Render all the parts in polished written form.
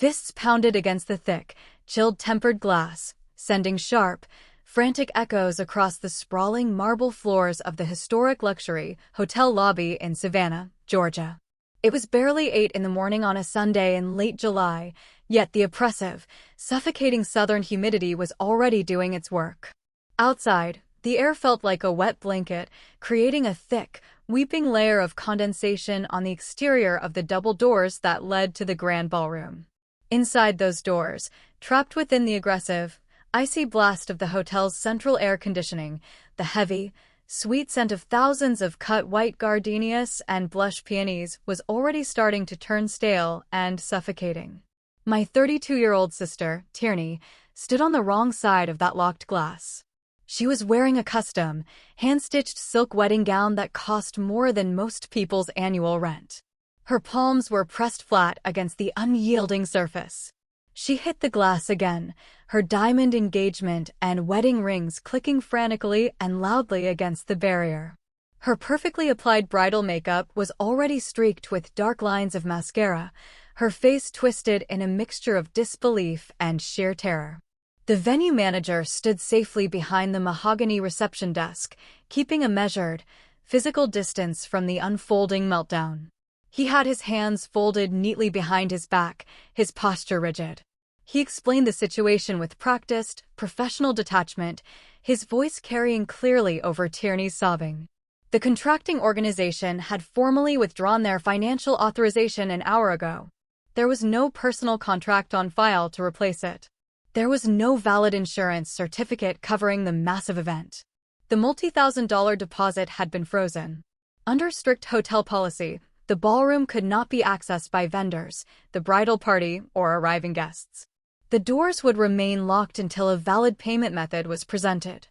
Fists pounded against the thick, chilled tempered glass, sending sharp, frantic echoes across the sprawling marble floors of the historic luxury hotel lobby in Savannah, Georgia. It was barely 8 in the morning on a Sunday in late July, yet the oppressive, suffocating southern humidity was already doing its work. Outside, the air felt like a wet blanket, creating a thick, weeping layer of condensation on the exterior of the double doors that led to the grand ballroom. Inside those doors, trapped within the aggressive, icy blast of the hotel's central air conditioning, the heavy, sweet scent of thousands of cut white gardenias and blush peonies was already starting to turn stale and suffocating. My 32-year-old sister, Tierney, stood on the wrong side of that locked glass. She was wearing a custom, hand-stitched silk wedding gown that cost more than most people's annual rent. Her palms were pressed flat against the unyielding surface. She hit the glass again, her diamond engagement and wedding rings clicking frantically and loudly against the barrier. Her perfectly applied bridal makeup was already streaked with dark lines of mascara, her face twisted in a mixture of disbelief and sheer terror. The venue manager stood safely behind the mahogany reception desk, keeping a measured, physical distance from the unfolding meltdown. He had his hands folded neatly behind his back, his posture rigid. He explained the situation with practiced, professional detachment, his voice carrying clearly over Tierney's sobbing. The contracting organization had formally withdrawn their financial authorization an hour ago. There was no personal contract on file to replace it. There was no valid insurance certificate covering the massive event. The multi-thousand-dollar deposit had been frozen. Under strict hotel policy, the ballroom could not be accessed by vendors, the bridal party, or arriving guests. The doors would remain locked until a valid payment method was presented.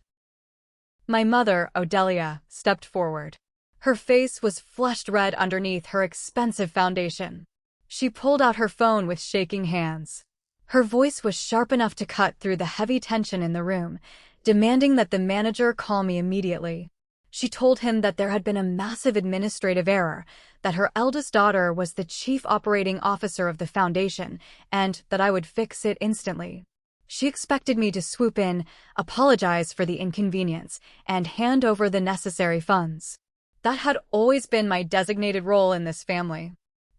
My mother, Odelia, stepped forward. Her face was flushed red underneath her expensive foundation. She pulled out her phone with shaking hands. Her voice was sharp enough to cut through the heavy tension in the room, demanding that the manager call me immediately. She told him that there had been a massive administrative error, that her eldest daughter was the chief operating officer of the foundation, and that I would fix it instantly. She expected me to swoop in, apologize for the inconvenience, and hand over the necessary funds. That had always been my designated role in this family.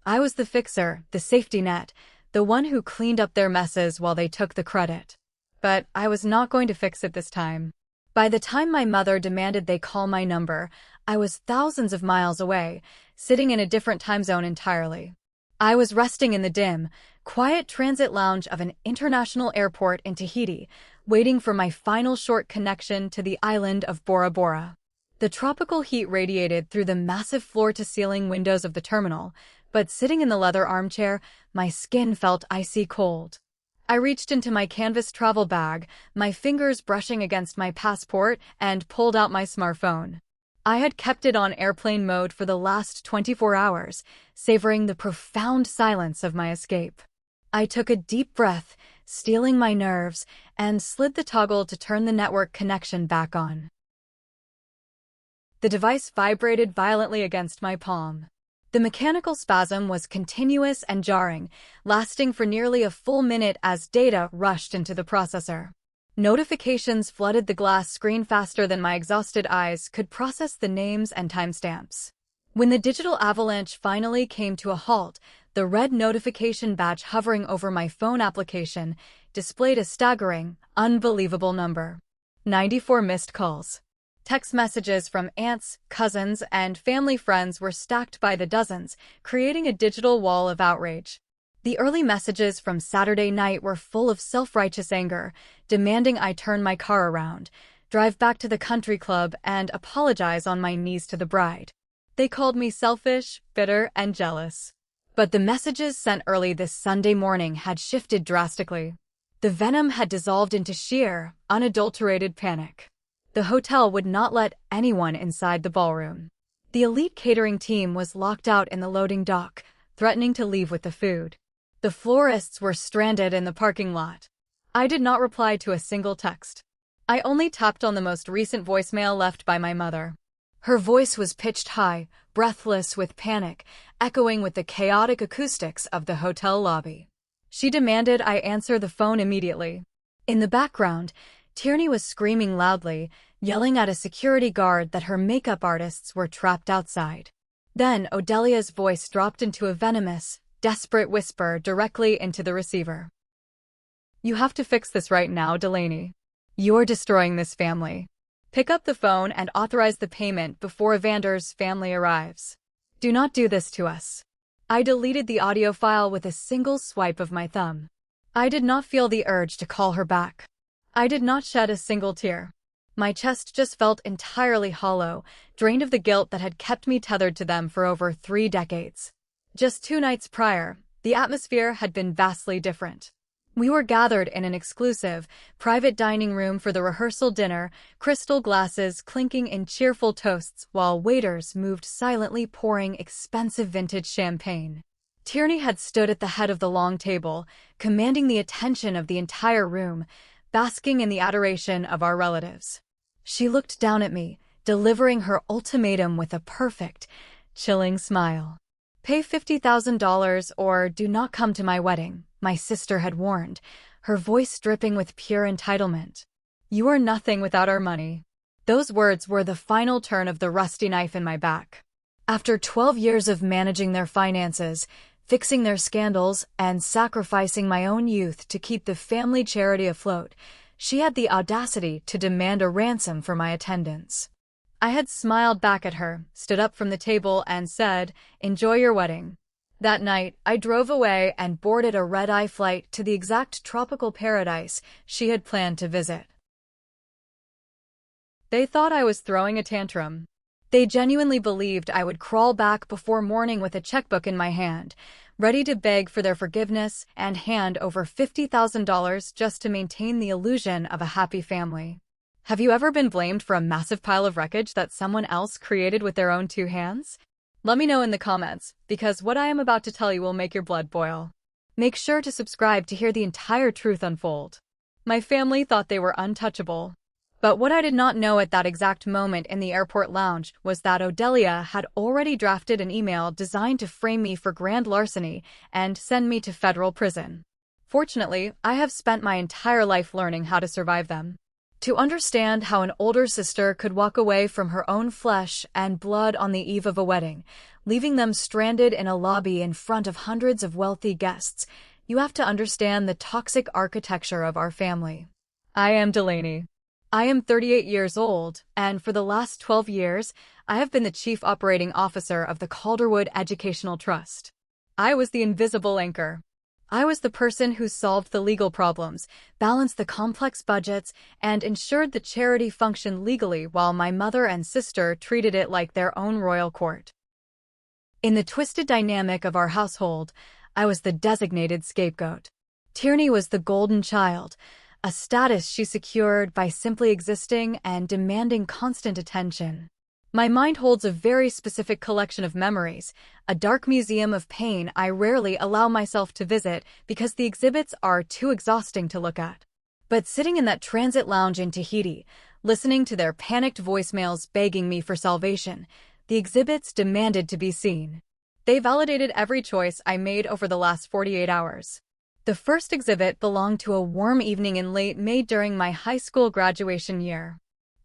I was the fixer, the safety net, the one who cleaned up their messes while they took the credit. But I was not going to fix it this time. By the time my mother demanded they call my number, I was thousands of miles away, sitting in a different time zone entirely. I was resting in the dim, quiet transit lounge of an international airport in Tahiti, waiting for my final short connection to the island of Bora Bora. The tropical heat radiated through the massive floor-to-ceiling windows of the terminal, but sitting in the leather armchair, my skin felt icy cold. I reached into my canvas travel bag, my fingers brushing against my passport, and pulled out my smartphone. I had kept it on airplane mode for the last 24 hours, savoring the profound silence of my escape. I took a deep breath, steeling my nerves, and slid the toggle to turn the network connection back on. The device vibrated violently against my palm. The mechanical spasm was continuous and jarring, lasting for nearly a full minute as data rushed into the processor. Notifications flooded the glass screen faster than my exhausted eyes could process the names and timestamps. When the digital avalanche finally came to a halt, the red notification badge hovering over my phone application displayed a staggering, unbelievable number. 94 missed calls. Text messages from aunts, cousins, and family friends were stacked by the dozens, creating a digital wall of outrage. The early messages from Saturday night were full of self-righteous anger, demanding I turn my car around, drive back to the country club, and apologize on my knees to the bride. They called me selfish, bitter, and jealous. But the messages sent early this Sunday morning had shifted drastically. The venom had dissolved into sheer, unadulterated panic. The hotel would not let anyone inside the ballroom. The elite catering team was locked out in the loading dock, threatening to leave with the food. The florists were stranded in the parking lot. I did not reply to a single text. I only tapped on the most recent voicemail left by my mother. Her voice was pitched high, breathless with panic, echoing with the chaotic acoustics of the hotel lobby. She demanded I answer the phone immediately. In the background, Tierney was screaming loudly, yelling at a security guard that her makeup artists were trapped outside. Then Odelia's voice dropped into a venomous, desperate whisper directly into the receiver. "You have to fix this right now, Delaney. You're destroying this family. Pick up the phone and authorize the payment before Evander's family arrives. Do not do this to us." I deleted the audio file with a single swipe of my thumb. I did not feel the urge to call her back. I did not shed a single tear. My chest just felt entirely hollow, drained of the guilt that had kept me tethered to them for over 3 decades. Just 2 nights prior, the atmosphere had been vastly different. We were gathered in an exclusive, private dining room for the rehearsal dinner, crystal glasses clinking in cheerful toasts while waiters moved silently pouring expensive vintage champagne. Tierney had stood at the head of the long table, commanding the attention of the entire room, basking in the adoration of our relatives. She looked down at me, delivering her ultimatum with a perfect, chilling smile. "Pay $50,000 or do not come to my wedding," my sister had warned, her voice dripping with pure entitlement. "You are nothing without our money." Those words were the final turn of the rusty knife in my back. After 12 years of managing their finances, fixing their scandals, and sacrificing my own youth to keep the family charity afloat, she had the audacity to demand a ransom for my attendance. I had smiled back at her, stood up from the table, and said, "Enjoy your wedding." That night, I drove away and boarded a red-eye flight to the exact tropical paradise she had planned to visit. They thought I was throwing a tantrum. They genuinely believed I would crawl back before morning with a checkbook in my hand, ready to beg for their forgiveness and hand over $50,000 just to maintain the illusion of a happy family. Have you ever been blamed for a massive pile of wreckage that someone else created with their own 2 hands? Let me know in the comments, because what I am about to tell you will make your blood boil. Make sure to subscribe to hear the entire truth unfold. My family thought they were untouchable. But what I did not know at that exact moment in the airport lounge was that Odelia had already drafted an email designed to frame me for grand larceny and send me to federal prison. Fortunately, I have spent my entire life learning how to survive them. To understand how an older sister could walk away from her own flesh and blood on the eve of a wedding, leaving them stranded in a lobby in front of hundreds of wealthy guests, you have to understand the toxic architecture of our family. I am Delaney. I am 38 years old, and for the last 12 years, I have been the Chief Operating Officer of the Calderwood Educational Trust. I was the invisible anchor. I was the person who solved the legal problems, balanced the complex budgets, and ensured the charity functioned legally while my mother and sister treated it like their own royal court. In the twisted dynamic of our household, I was the designated scapegoat. Tierney was the golden child, a status she secured by simply existing and demanding constant attention. My mind holds a very specific collection of memories, a dark museum of pain I rarely allow myself to visit because the exhibits are too exhausting to look at. But sitting in that transit lounge in Tahiti, listening to their panicked voicemails begging me for salvation, the exhibits demanded to be seen. They validated every choice I made over the last 48 hours. The first exhibit belonged to a warm evening in late May during my high school graduation year.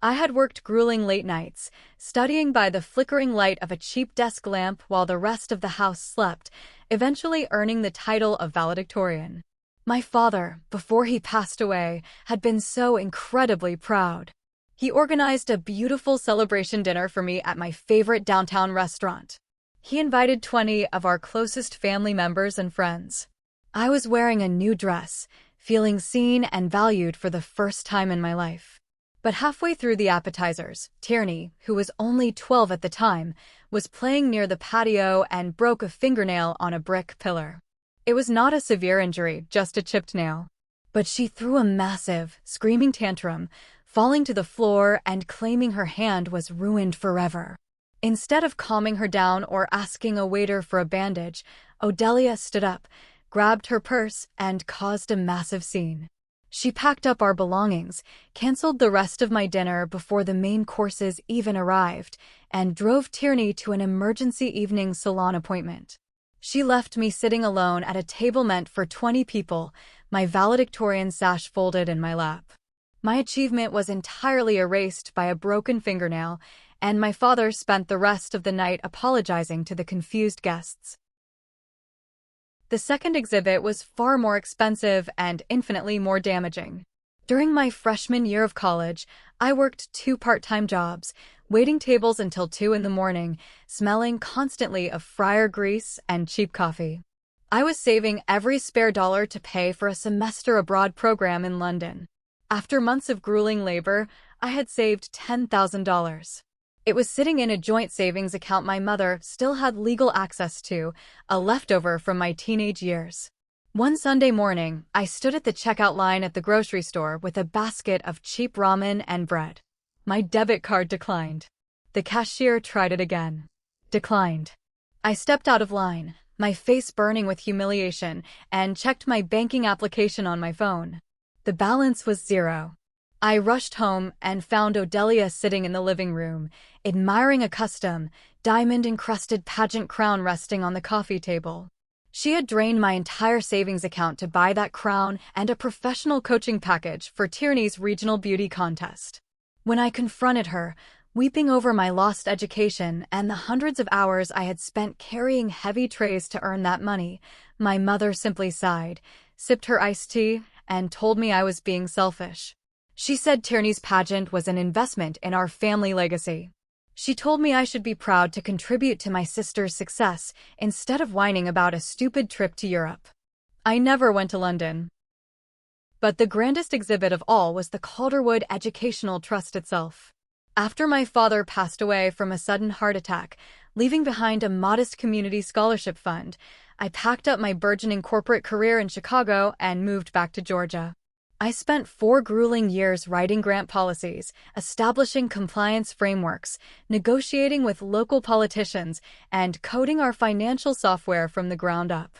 I had worked grueling late nights, studying by the flickering light of a cheap desk lamp while the rest of the house slept, eventually earning the title of valedictorian. My father, before he passed away, had been so incredibly proud. He organized a beautiful celebration dinner for me at my favorite downtown restaurant. He invited 20 of our closest family members and friends. I was wearing a new dress, feeling seen and valued for the first time in my life. But halfway through the appetizers, Tierney, who was only 12 at the time, was playing near the patio and broke a fingernail on a brick pillar. It was not a severe injury, just a chipped nail. But she threw a massive, screaming tantrum, falling to the floor and claiming her hand was ruined forever. Instead of calming her down or asking a waiter for a bandage, Odelia stood up, grabbed her purse, and caused a massive scene. She packed up our belongings, canceled the rest of my dinner before the main courses even arrived, and drove Tierney to an emergency evening salon appointment. She left me sitting alone at a table meant for 20 people, my valedictorian sash folded in my lap. My achievement was entirely erased by a broken fingernail, and my father spent the rest of the night apologizing to the confused guests. The second exhibit was far more expensive and infinitely more damaging. During my freshman year of college, I worked 2 part-time jobs, waiting tables until 2 in the morning, smelling constantly of fryer grease and cheap coffee. I was saving every spare dollar to pay for a semester abroad program in London. After months of grueling labor, I had saved $10,000. It was sitting in a joint savings account my mother still had legal access to, a leftover from my teenage years. One Sunday morning, I stood at the checkout line at the grocery store with a basket of cheap ramen and bread. My debit card declined. The cashier tried it again. Declined. I stepped out of line, my face burning with humiliation, and checked my banking application on my phone. The balance was 0. I rushed home and found Odelia sitting in the living room, admiring a custom, diamond-encrusted pageant crown resting on the coffee table. She had drained my entire savings account to buy that crown and a professional coaching package for Tierney's regional beauty contest. When I confronted her, weeping over my lost education and the hundreds of hours I had spent carrying heavy trays to earn that money, my mother simply sighed, sipped her iced tea, and told me I was being selfish. She said Tierney's pageant was an investment in our family legacy. She told me I should be proud to contribute to my sister's success instead of whining about a stupid trip to Europe. I never went to London. But the grandest exhibit of all was the Calderwood Educational Trust itself. After my father passed away from a sudden heart attack, leaving behind a modest community scholarship fund, I packed up my burgeoning corporate career in Chicago and moved back to Georgia. I spent 4 grueling years writing grant policies, establishing compliance frameworks, negotiating with local politicians, and coding our financial software from the ground up.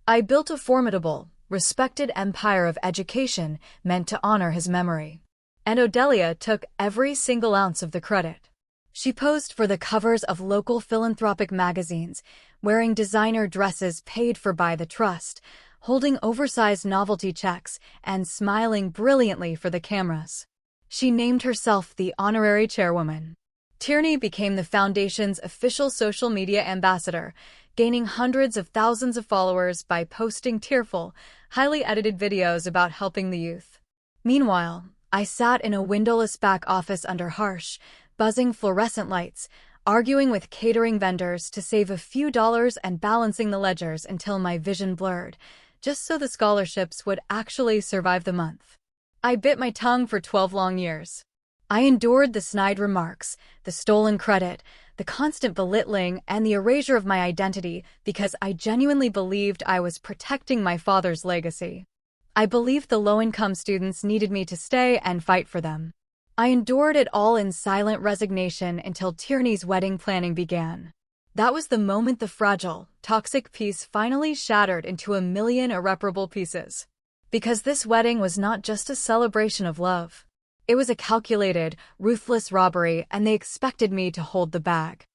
I built a formidable, respected empire of education meant to honor his memory. And Odelia took every single ounce of the credit. She posed for the covers of local philanthropic magazines, wearing designer dresses paid for by the trust, holding oversized novelty checks, and smiling brilliantly for the cameras. She named herself the honorary chairwoman. Tierney became the foundation's official social media ambassador, gaining hundreds of thousands of followers by posting tearful, highly edited videos about helping the youth. Meanwhile, I sat in a windowless back office under harsh, buzzing fluorescent lights, arguing with catering vendors to save a few dollars and balancing the ledgers until my vision blurred, just so the scholarships would actually survive the month. I bit my tongue for 12 long years. I endured the snide remarks, the stolen credit, the constant belittling, and the erasure of my identity because I genuinely believed I was protecting my father's legacy. I believed the low-income students needed me to stay and fight for them. I endured it all in silent resignation until Tierney's wedding planning began. That was the moment the fragile, toxic peace finally shattered into a million irreparable pieces. Because this wedding was not just a celebration of love. It was a calculated, ruthless robbery, and they expected me to hold the bag.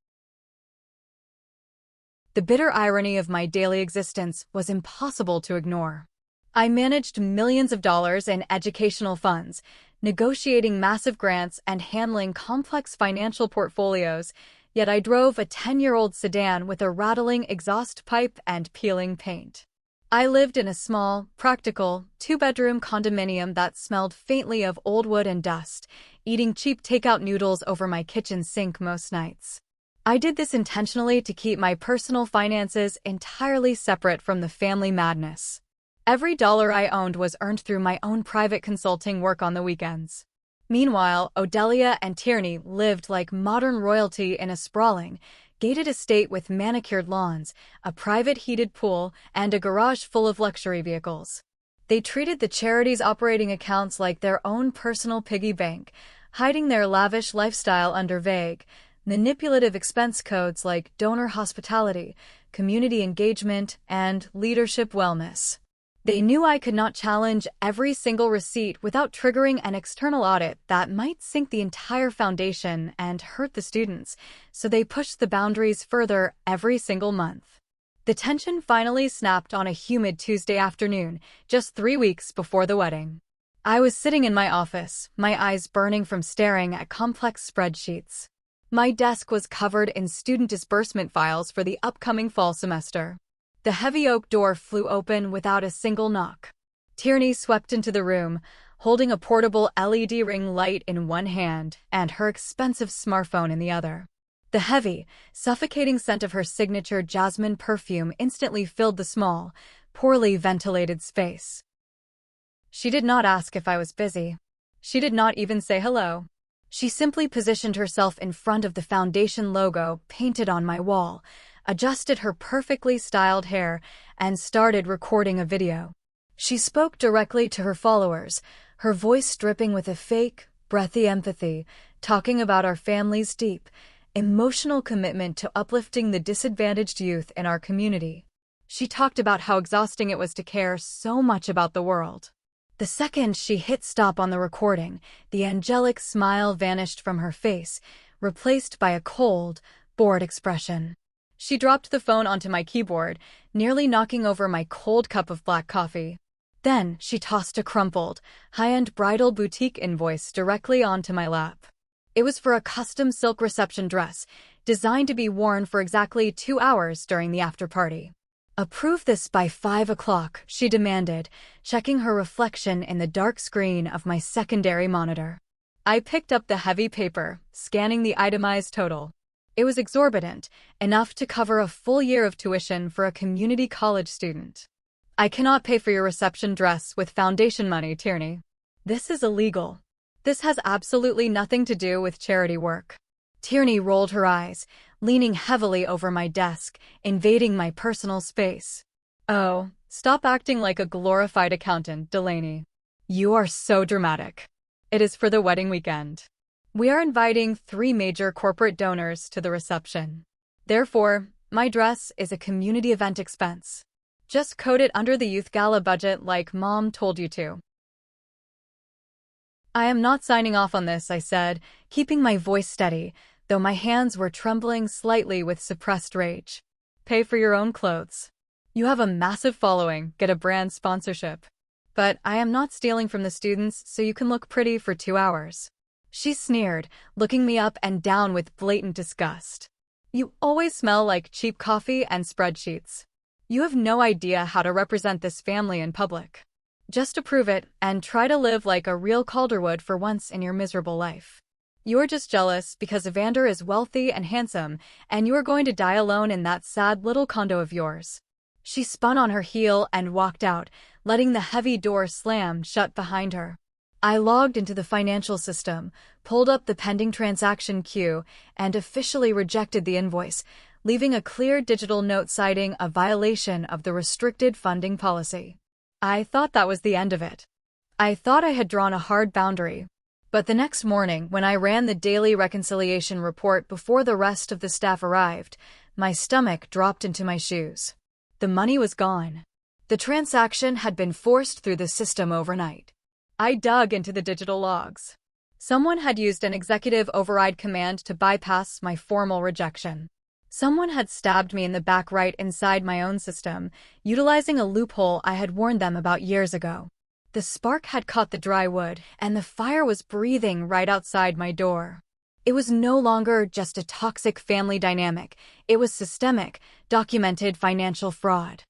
The bitter irony of my daily existence was impossible to ignore. I managed millions of dollars in educational funds, negotiating massive grants and handling complex financial portfolios, yet I drove a 10-year-old sedan with a rattling exhaust pipe and peeling paint. I lived in a small, practical, 2-bedroom condominium that smelled faintly of old wood and dust, eating cheap takeout noodles over my kitchen sink most nights. I did this intentionally to keep my personal finances entirely separate from the family madness. Every dollar I owned was earned through my own private consulting work on the weekends. Meanwhile, Odelia and Tierney lived like modern royalty in a sprawling, gated estate with manicured lawns, a private heated pool, and a garage full of luxury vehicles. They treated the charity's operating accounts like their own personal piggy bank, hiding their lavish lifestyle under vague, manipulative expense codes like donor hospitality, community engagement, and leadership wellness. They knew I could not challenge every single receipt without triggering an external audit that might sink the entire foundation and hurt the students, so they pushed the boundaries further every single month. The tension finally snapped on a humid Tuesday afternoon, just 3 weeks before the wedding. I was sitting in my office, my eyes burning from staring at complex spreadsheets. My desk was covered in student disbursement files for the upcoming fall semester. The heavy oak door flew open without a single knock. Tierney swept into the room, holding a portable LED ring light in one hand and her expensive smartphone in the other. The heavy, suffocating scent of her signature jasmine perfume instantly filled the small, poorly ventilated space. She did not ask if I was busy. She did not even say hello. She simply positioned herself in front of the foundation logo painted on my wall, adjusted her perfectly styled hair, and started recording a video. She spoke directly to her followers, her voice dripping with a fake, breathy empathy, talking about our family's deep, emotional commitment to uplifting the disadvantaged youth in our community. She talked about how exhausting it was to care so much about the world. The second she hit stop on the recording, the angelic smile vanished from her face, replaced by a cold, bored expression. She dropped the phone onto my keyboard, nearly knocking over my cold cup of black coffee. Then she tossed a crumpled, high-end bridal boutique invoice directly onto my lap. It was for a custom silk reception dress, designed to be worn for exactly 2 hours during the after-party. "Approve this by 5 o'clock, she demanded, checking her reflection in the dark screen of my secondary monitor. I picked up the heavy paper, scanning the itemized total. It was exorbitant, enough to cover a full year of tuition for a community college student. "I cannot pay for your reception dress with foundation money, Tierney. This is illegal. This has absolutely nothing to do with charity work." Tierney rolled her eyes, leaning heavily over my desk, invading my personal space. "Oh, stop acting like a glorified accountant, Delaney. You are so dramatic. It is for the wedding weekend. We are inviting 3 major corporate donors to the reception. Therefore, my dress is a community event expense. Just code it under the youth gala budget like Mom told you to." "I am not signing off on this," I said, keeping my voice steady, though my hands were trembling slightly with suppressed rage. "Pay for your own clothes. You have a massive following, get a brand sponsorship. But I am not stealing from the students so you can look pretty for 2 hours." She sneered, looking me up and down with blatant disgust. "You always smell like cheap coffee and spreadsheets. You have no idea how to represent this family in public. Just approve it and try to live like a real Calderwood for once in your miserable life. You are just jealous because Evander is wealthy and handsome, and you are going to die alone in that sad little condo of yours." She spun on her heel and walked out, letting the heavy door slam shut behind her. I logged into the financial system, pulled up the pending transaction queue, and officially rejected the invoice, leaving a clear digital note citing a violation of the restricted funding policy. I thought that was the end of it. I thought I had drawn a hard boundary. But the next morning, when I ran the daily reconciliation report before the rest of the staff arrived, my stomach dropped into my shoes. The money was gone. The transaction had been forced through the system overnight. I dug into the digital logs. Someone had used an executive override command to bypass my formal rejection. Someone had stabbed me in the back right inside my own system, utilizing a loophole I had warned them about years ago. The spark had caught the dry wood, and the fire was breathing right outside my door. It was no longer just a toxic family dynamic. It was systemic, documented financial fraud.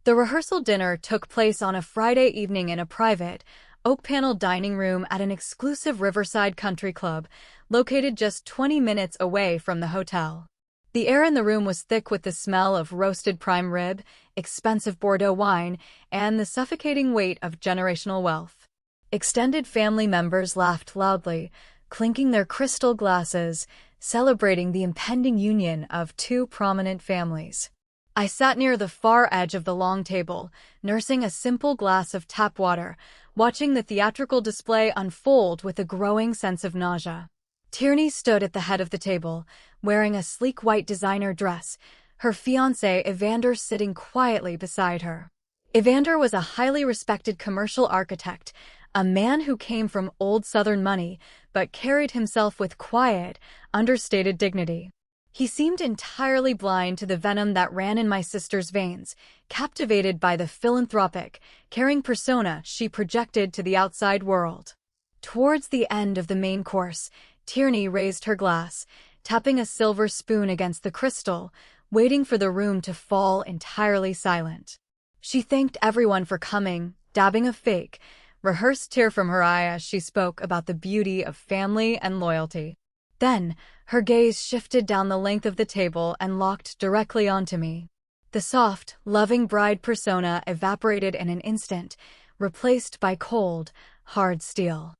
The rehearsal dinner took place on a Friday evening in a private, oak-paneled dining room at an exclusive riverside country club, located just 20 minutes away from the hotel. The air in the room was thick with the smell of roasted prime rib, expensive Bordeaux wine, and the suffocating weight of generational wealth. Extended family members laughed loudly, clinking their crystal glasses, celebrating the impending union of 2 prominent families. I sat near the far edge of the long table, nursing a simple glass of tap water, watching the theatrical display unfold with a growing sense of nausea. Tierney stood at the head of the table, wearing a sleek white designer dress, her fiancé Evander sitting quietly beside her. Evander was a highly respected commercial architect, a man who came from old Southern money but carried himself with quiet, understated dignity. He seemed entirely blind to the venom that ran in my sister's veins, captivated by the philanthropic, caring persona she projected to the outside world. Towards the end of the main course, Tierney raised her glass, tapping a silver spoon against the crystal, waiting for the room to fall entirely silent. She thanked everyone for coming, dabbing a fake, rehearsed tear from her eye as she spoke about the beauty of family and loyalty. Then, her gaze shifted down the length of the table and locked directly onto me. The soft, loving bride persona evaporated in an instant, replaced by cold, hard steel.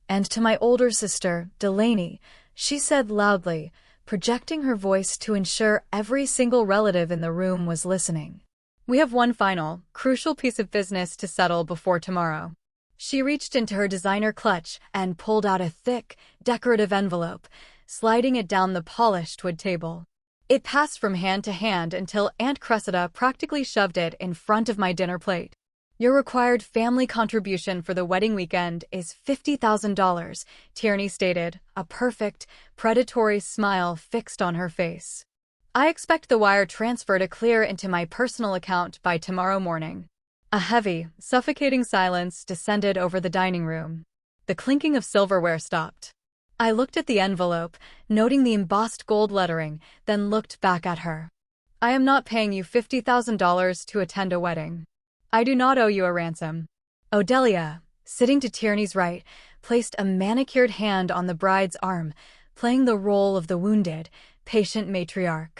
And to my older sister, Delaney, she said loudly, projecting her voice to ensure every single relative in the room was listening. "We have one final, crucial piece of business to settle before tomorrow." She reached into her designer clutch and pulled out a thick, decorative envelope, sliding it down the polished wood table. It passed from hand to hand until Aunt Cressida practically shoved it in front of my dinner plate. "Your required family contribution for the wedding weekend is $50,000, Tierney stated, a perfect, predatory smile fixed on her face. "I expect the wire transfer to clear into my personal account by tomorrow morning." A heavy, suffocating silence descended over the dining room. The clinking of silverware stopped. I looked at the envelope, noting the embossed gold lettering, then looked back at her. "I am not paying you $50,000 to attend a wedding. I do not owe you a ransom." Odelia, sitting to Tierney's right, placed a manicured hand on the bride's arm, playing the role of the wounded, patient matriarch.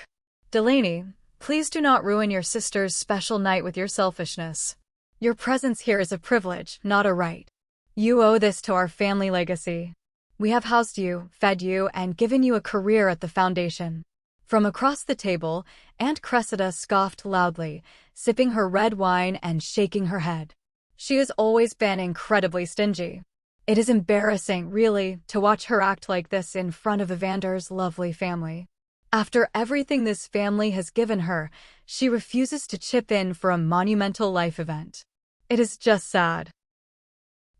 "Delaney, please do not ruin your sister's special night with your selfishness. Your presence here is a privilege, not a right. You owe this to our family legacy. We have housed you, fed you, and given you a career at the foundation." From across the table, Aunt Cressida scoffed loudly, sipping her red wine and shaking her head. "She has always been incredibly stingy. It is embarrassing, really, to watch her act like this in front of Evander's lovely family. After everything this family has given her, she refuses to chip in for a monumental life event. It is just sad."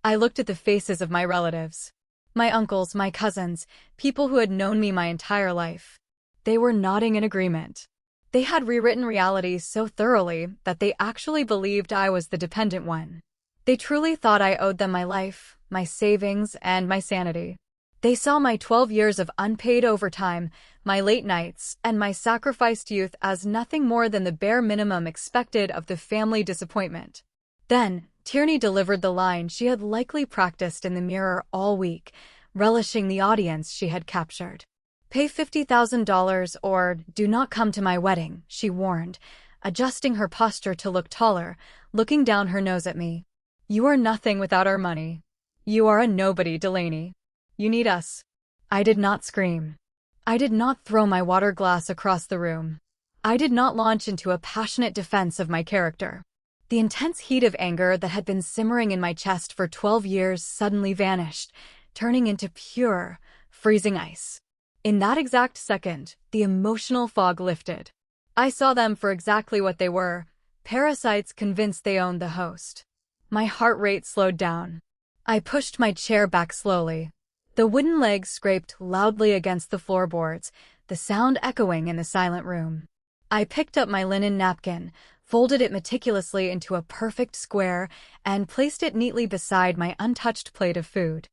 I looked at the faces of my relatives. My uncles, my cousins, people who had known me my entire life. They were nodding in agreement. They had rewritten reality so thoroughly that they actually believed I was the dependent one. They truly thought I owed them my life, my savings, and my sanity. They saw my 12 years of unpaid overtime, my late nights, and my sacrificed youth as nothing more than the bare minimum expected of the family disappointment. Then, Tierney delivered the line she had likely practiced in the mirror all week, relishing the audience she had captured. "Pay $50,000 or do not come to my wedding," she warned, adjusting her posture to look taller, looking down her nose at me. "You are nothing without our money. You are a nobody, Delaney. You need us." I did not scream. I did not throw my water glass across the room. I did not launch into a passionate defense of my character. The intense heat of anger that had been simmering in my chest for 12 years suddenly vanished, turning into pure, freezing ice. In that exact second, the emotional fog lifted. I saw them for exactly what they were, parasites convinced they owned the host. My heart rate slowed down. I pushed my chair back slowly. The wooden legs scraped loudly against the floorboards, the sound echoing in the silent room. I picked up my linen napkin, folded it meticulously into a perfect square, and placed it neatly beside my untouched plate of food.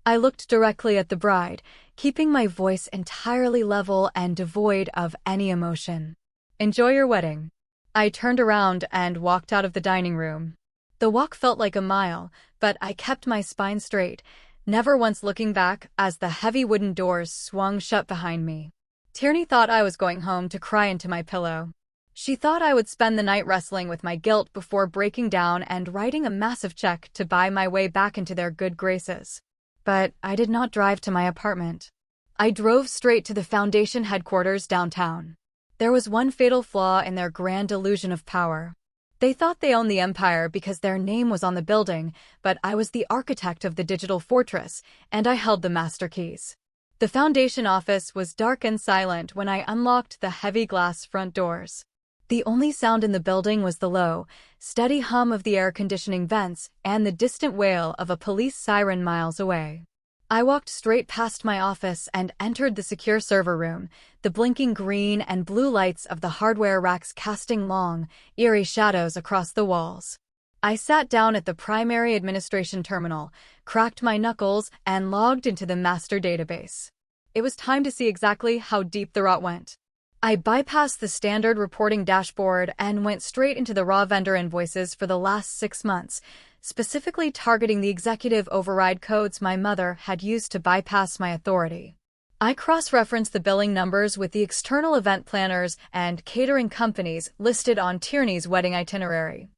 I looked directly at the bride, keeping my voice entirely level and devoid of any emotion. "Enjoy your wedding." I turned around and walked out of the dining room. The walk felt like a mile, but I kept my spine straight, never once looking back as the heavy wooden doors swung shut behind me. Tierney thought I was going home to cry into my pillow. She thought I would spend the night wrestling with my guilt before breaking down and writing a massive check to buy my way back into their good graces. But I did not drive to my apartment. I drove straight to the Foundation headquarters downtown. There was one fatal flaw in their grand illusion of power. They thought they owned the empire because their name was on the building, but I was the architect of the digital fortress, and I held the master keys. The Foundation office was dark and silent when I unlocked the heavy glass front doors. The only sound in the building was the low, steady hum of the air conditioning vents and the distant wail of a police siren miles away. I walked straight past my office and entered the secure server room, the blinking green and blue lights of the hardware racks casting long, eerie shadows across the walls. I sat down at the primary administration terminal, cracked my knuckles, and logged into the master database. It was time to see exactly how deep the rot went. I bypassed the standard reporting dashboard and went straight into the raw vendor invoices for the last 6 months, specifically targeting the executive override codes my mother had used to bypass my authority. I cross-referenced the billing numbers with the external event planners and catering companies listed on Tierney's wedding itinerary.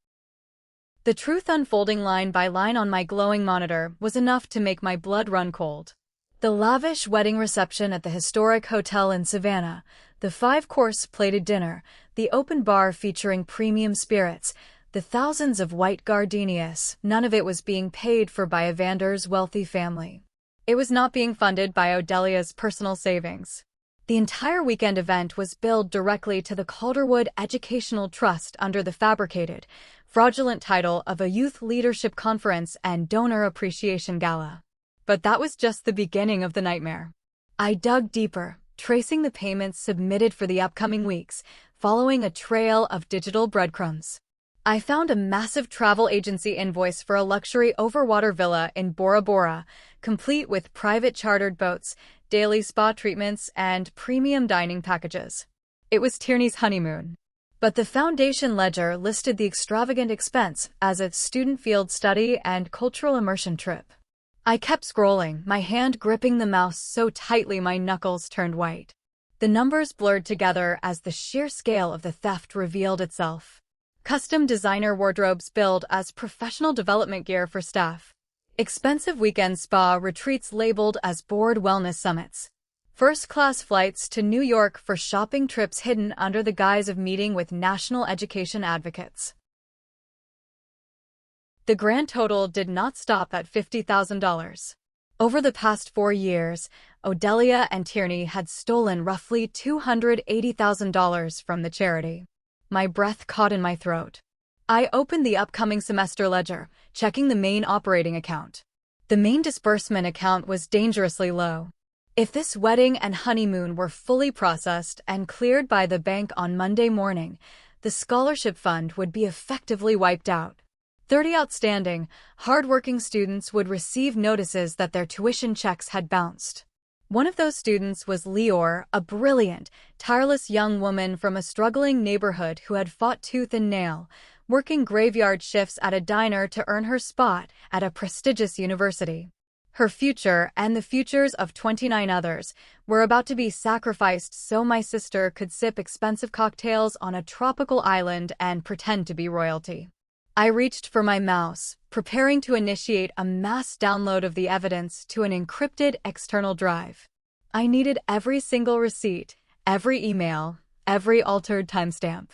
The truth unfolding line by line on my glowing monitor was enough to make my blood run cold. The lavish wedding reception at the historic hotel in Savannah, the 5-course plated dinner, the open bar featuring premium spirits, the thousands of white gardenias, none of it was being paid for by Evander's wealthy family. It was not being funded by Odelia's personal savings. The entire weekend event was billed directly to the Calderwood Educational Trust under the fabricated, fraudulent title of a youth leadership conference and donor appreciation gala. But that was just the beginning of the nightmare. I dug deeper, tracing the payments submitted for the upcoming weeks, following a trail of digital breadcrumbs. I found a massive travel agency invoice for a luxury overwater villa in Bora Bora, complete with private chartered boats, daily spa treatments, and premium dining packages. It was Tierney's honeymoon. But the foundation ledger listed the extravagant expense as a student field study and cultural immersion trip. I kept scrolling, my hand gripping the mouse so tightly my knuckles turned white. The numbers blurred together as the sheer scale of the theft revealed itself. Custom designer wardrobes billed as professional development gear for staff. Expensive weekend spa retreats labeled as board wellness summits. First-class flights to New York for shopping trips hidden under the guise of meeting with national education advocates. The grand total did not stop at $50,000. Over the past 4 years, Odelia and Tierney had stolen roughly $280,000 from the charity. My breath caught in my throat. I opened the upcoming semester ledger, checking the main operating account. The main disbursement account was dangerously low. If this wedding and honeymoon were fully processed and cleared by the bank on Monday morning, the scholarship fund would be effectively wiped out. 30 outstanding, hard-working students would receive notices that their tuition checks had bounced. One of those students was Leor, a brilliant, tireless young woman from a struggling neighborhood who had fought tooth and nail, working graveyard shifts at a diner to earn her spot at a prestigious university. Her future, and the futures of 29 others, were about to be sacrificed so my sister could sip expensive cocktails on a tropical island and pretend to be royalty. I reached for my mouse, preparing to initiate a mass download of the evidence to an encrypted external drive. I needed every single receipt, every email, every altered timestamp.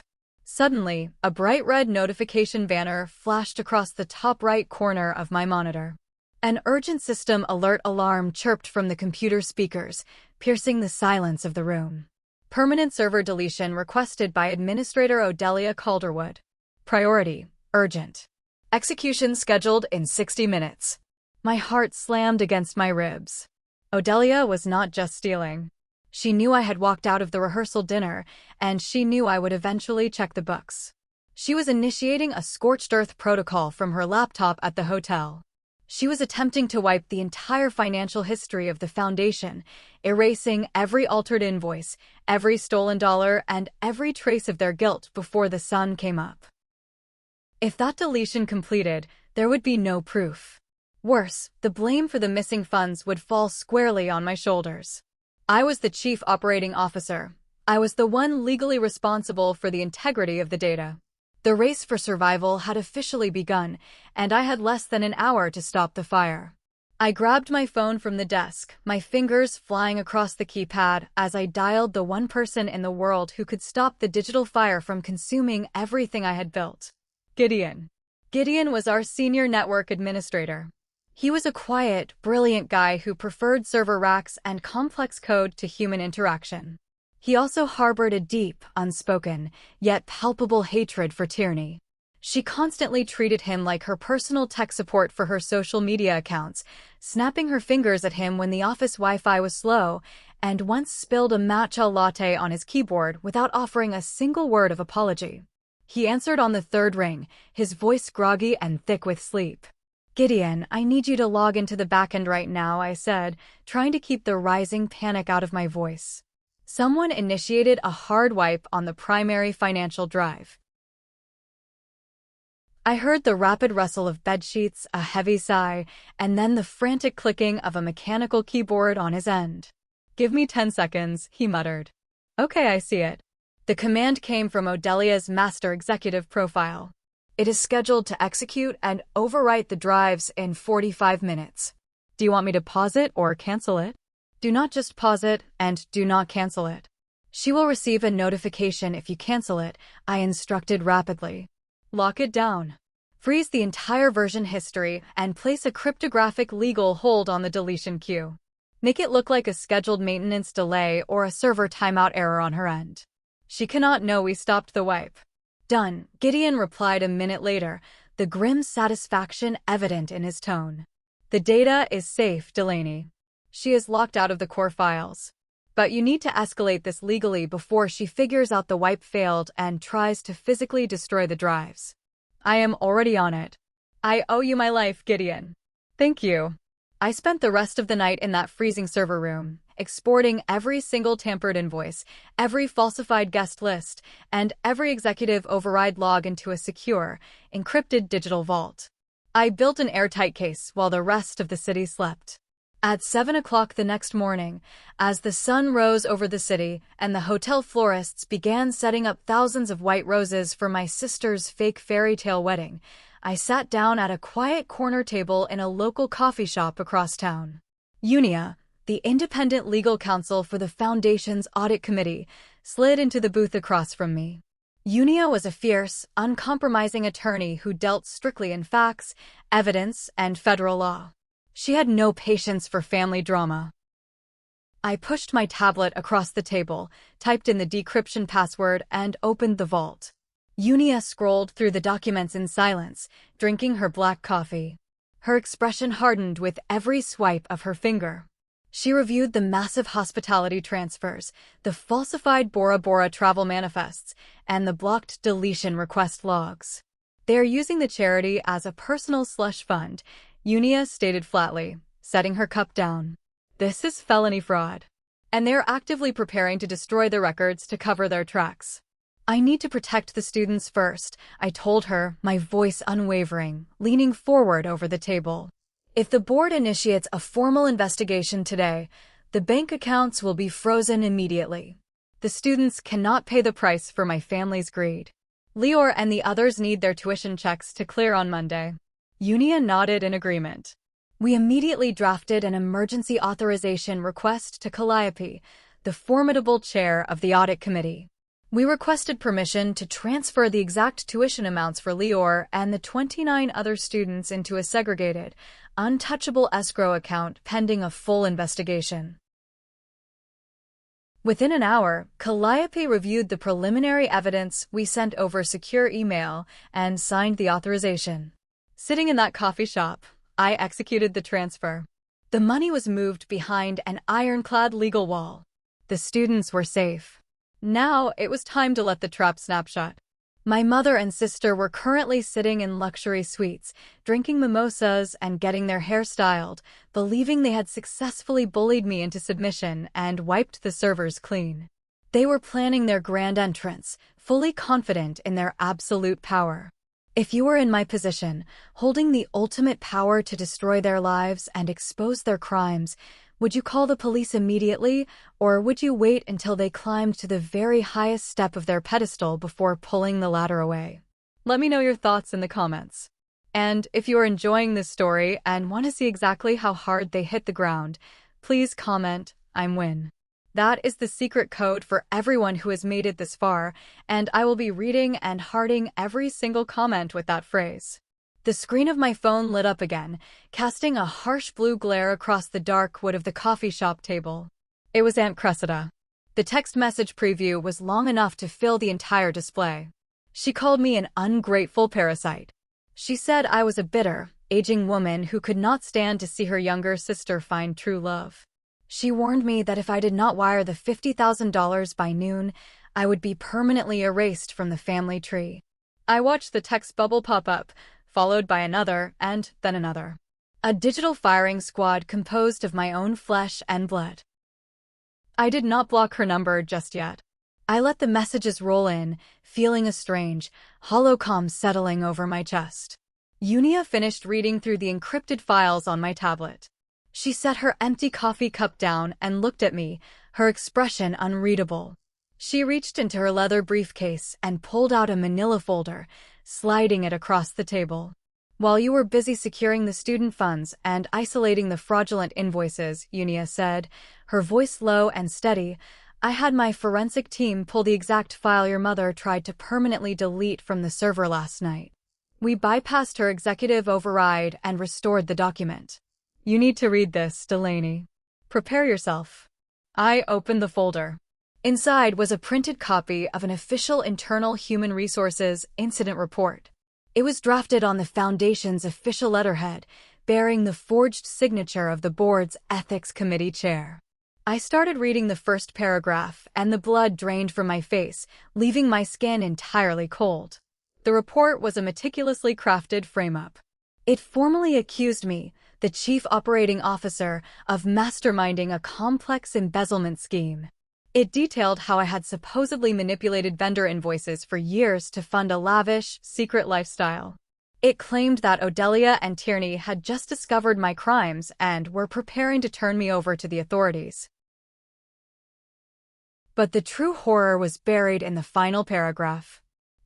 Suddenly, a bright red notification banner flashed across the top right corner of my monitor. An urgent system alert alarm chirped from the computer speakers, piercing the silence of the room. Permanent server deletion requested by Administrator Odelia Calderwood. Priority: urgent. Execution scheduled in 60 minutes. My heart slammed against my ribs. Odelia was not just stealing. She knew I had walked out of the rehearsal dinner, and she knew I would eventually check the books. She was initiating a scorched earth protocol from her laptop at the hotel. She was attempting to wipe the entire financial history of the foundation, erasing every altered invoice, every stolen dollar, and every trace of their guilt before the sun came up. If that deletion completed, there would be no proof. Worse, the blame for the missing funds would fall squarely on my shoulders. I was the chief operating officer. I was the one legally responsible for the integrity of the data. The race for survival had officially begun, and I had less than an hour to stop the fire. I grabbed my phone from the desk, my fingers flying across the keypad as I dialed the one person in the world who could stop the digital fire from consuming everything I had built. Gideon. Gideon was our senior network administrator. He was a quiet, brilliant guy who preferred server racks and complex code to human interaction. He also harbored a deep, unspoken, yet palpable hatred for Tierney. She constantly treated him like her personal tech support for her social media accounts, snapping her fingers at him when the office Wi-Fi was slow, and once spilled a matcha latte on his keyboard without offering a single word of apology. He answered on the third ring, his voice groggy and thick with sleep. "Gideon, I need you to log into the backend right now," I said, trying to keep the rising panic out of my voice. Someone initiated a hard wipe on the primary financial drive. I heard the rapid rustle of bedsheets, a heavy sigh, and then the frantic clicking of a mechanical keyboard on his end. "Give me 10 seconds, he muttered. "Okay, I see it." The command came from Odelia's master executive profile. "It is scheduled to execute and overwrite the drives in 45 minutes. Do you want me to pause it or cancel it?" "Do not just pause it, and do not cancel it. She will receive a notification if you cancel it," I instructed rapidly. "Lock it down. Freeze the entire version history and place a cryptographic legal hold on the deletion queue. Make it look like a scheduled maintenance delay or a server timeout error on her end. She cannot know we stopped the wipe." "Done," Gideon replied a minute later, the grim satisfaction evident in his tone. "The data is safe, Delaney. She is locked out of the core files. But you need to escalate this legally before she figures out the wipe failed and tries to physically destroy the drives." "I am already on it. I owe you my life, Gideon." "Thank you." I spent the rest of the night in that freezing server room, exporting every single tampered invoice, every falsified guest list, and every executive override log into a secure, encrypted digital vault. I built an airtight case while the rest of the city slept. At 7 o'clock the next morning, as the sun rose over the city and the hotel florists began setting up thousands of white roses for my sister's fake fairy tale wedding, I sat down at a quiet corner table in a local coffee shop across town. Unia, the independent legal counsel for the Foundation's audit committee, slid into the booth across from me. Unia was a fierce, uncompromising attorney who dealt strictly in facts, evidence, and federal law. She had no patience for family drama. I pushed my tablet across the table, typed in the decryption password, and opened the vault. Unia scrolled through the documents in silence, drinking her black coffee. Her expression hardened with every swipe of her finger. She reviewed the massive hospitality transfers, the falsified Bora Bora travel manifests, and the blocked deletion request logs. "They are using the charity as a personal slush fund," Unia stated flatly, setting her cup down. "This is felony fraud. And they're actively preparing to destroy the records to cover their tracks." "I need to protect the students first," I told her, my voice unwavering, leaning forward over the table. "If the board initiates a formal investigation today, the bank accounts will be frozen immediately. The students cannot pay the price for my family's greed. Lior and the others need their tuition checks to clear on Monday." Unia nodded in agreement. We immediately drafted an emergency authorization request to Calliope, the formidable chair of the audit committee. We requested permission to transfer the exact tuition amounts for Lior and the 29 other students into a segregated, untouchable escrow account pending a full investigation. Within an hour, Calliope reviewed the preliminary evidence we sent over secure email and signed the authorization. Sitting in that coffee shop, I executed the transfer. The money was moved behind an ironclad legal wall. The students were safe. Now it was time to let the trap snap shut. My mother and sister were currently sitting in luxury suites, drinking mimosas and getting their hair styled, believing they had successfully bullied me into submission and wiped the servers clean. They were planning their grand entrance, fully confident in their absolute power. If you were in my position, holding the ultimate power to destroy their lives and expose their crimes, would you call the police immediately, or would you wait until they climbed to the very highest step of their pedestal before pulling the ladder away? Let me know your thoughts in the comments. And if you are enjoying this story and want to see exactly how hard they hit the ground, please comment, "I'm win." That is the secret code for everyone who has made it this far, and I will be reading and hearting every single comment with that phrase. The screen of my phone lit up again, casting a harsh blue glare across the dark wood of the coffee shop table. It was Aunt Cressida. The text message preview was long enough to fill the entire display. She called me an ungrateful parasite. She said I was a bitter, aging woman who could not stand to see her younger sister find true love. She warned me that if I did not wire the $50,000 by noon, I would be permanently erased from the family tree. I watched the text bubble pop up, followed by another, and then another. A digital firing squad composed of my own flesh and blood. I did not block her number just yet. I let the messages roll in, feeling a strange, hollow calm settling over my chest. Unia finished reading through the encrypted files on my tablet. She set her empty coffee cup down and looked at me, her expression unreadable. She reached into her leather briefcase and pulled out a manila folder, sliding it across the table. While you were busy securing the student funds and isolating the fraudulent invoices, Unia said, her voice low and steady, I had my forensic team pull the exact file your mother tried to permanently delete from the server last night. We bypassed her executive override and restored the document. You need to read this, Delaney. Prepare yourself. I opened the folder. Inside was a printed copy of an official internal human resources incident report. It was drafted on the Foundation's official letterhead, bearing the forged signature of the board's ethics committee chair. I started reading the first paragraph, and the blood drained from my face, leaving my skin entirely cold. The report was a meticulously crafted frame-up. It formally accused me, the chief operating officer, of masterminding a complex embezzlement scheme. It detailed how I had supposedly manipulated vendor invoices for years to fund a lavish, secret lifestyle. It claimed that Odelia and Tierney had just discovered my crimes and were preparing to turn me over to the authorities. But the true horror was buried in the final paragraph.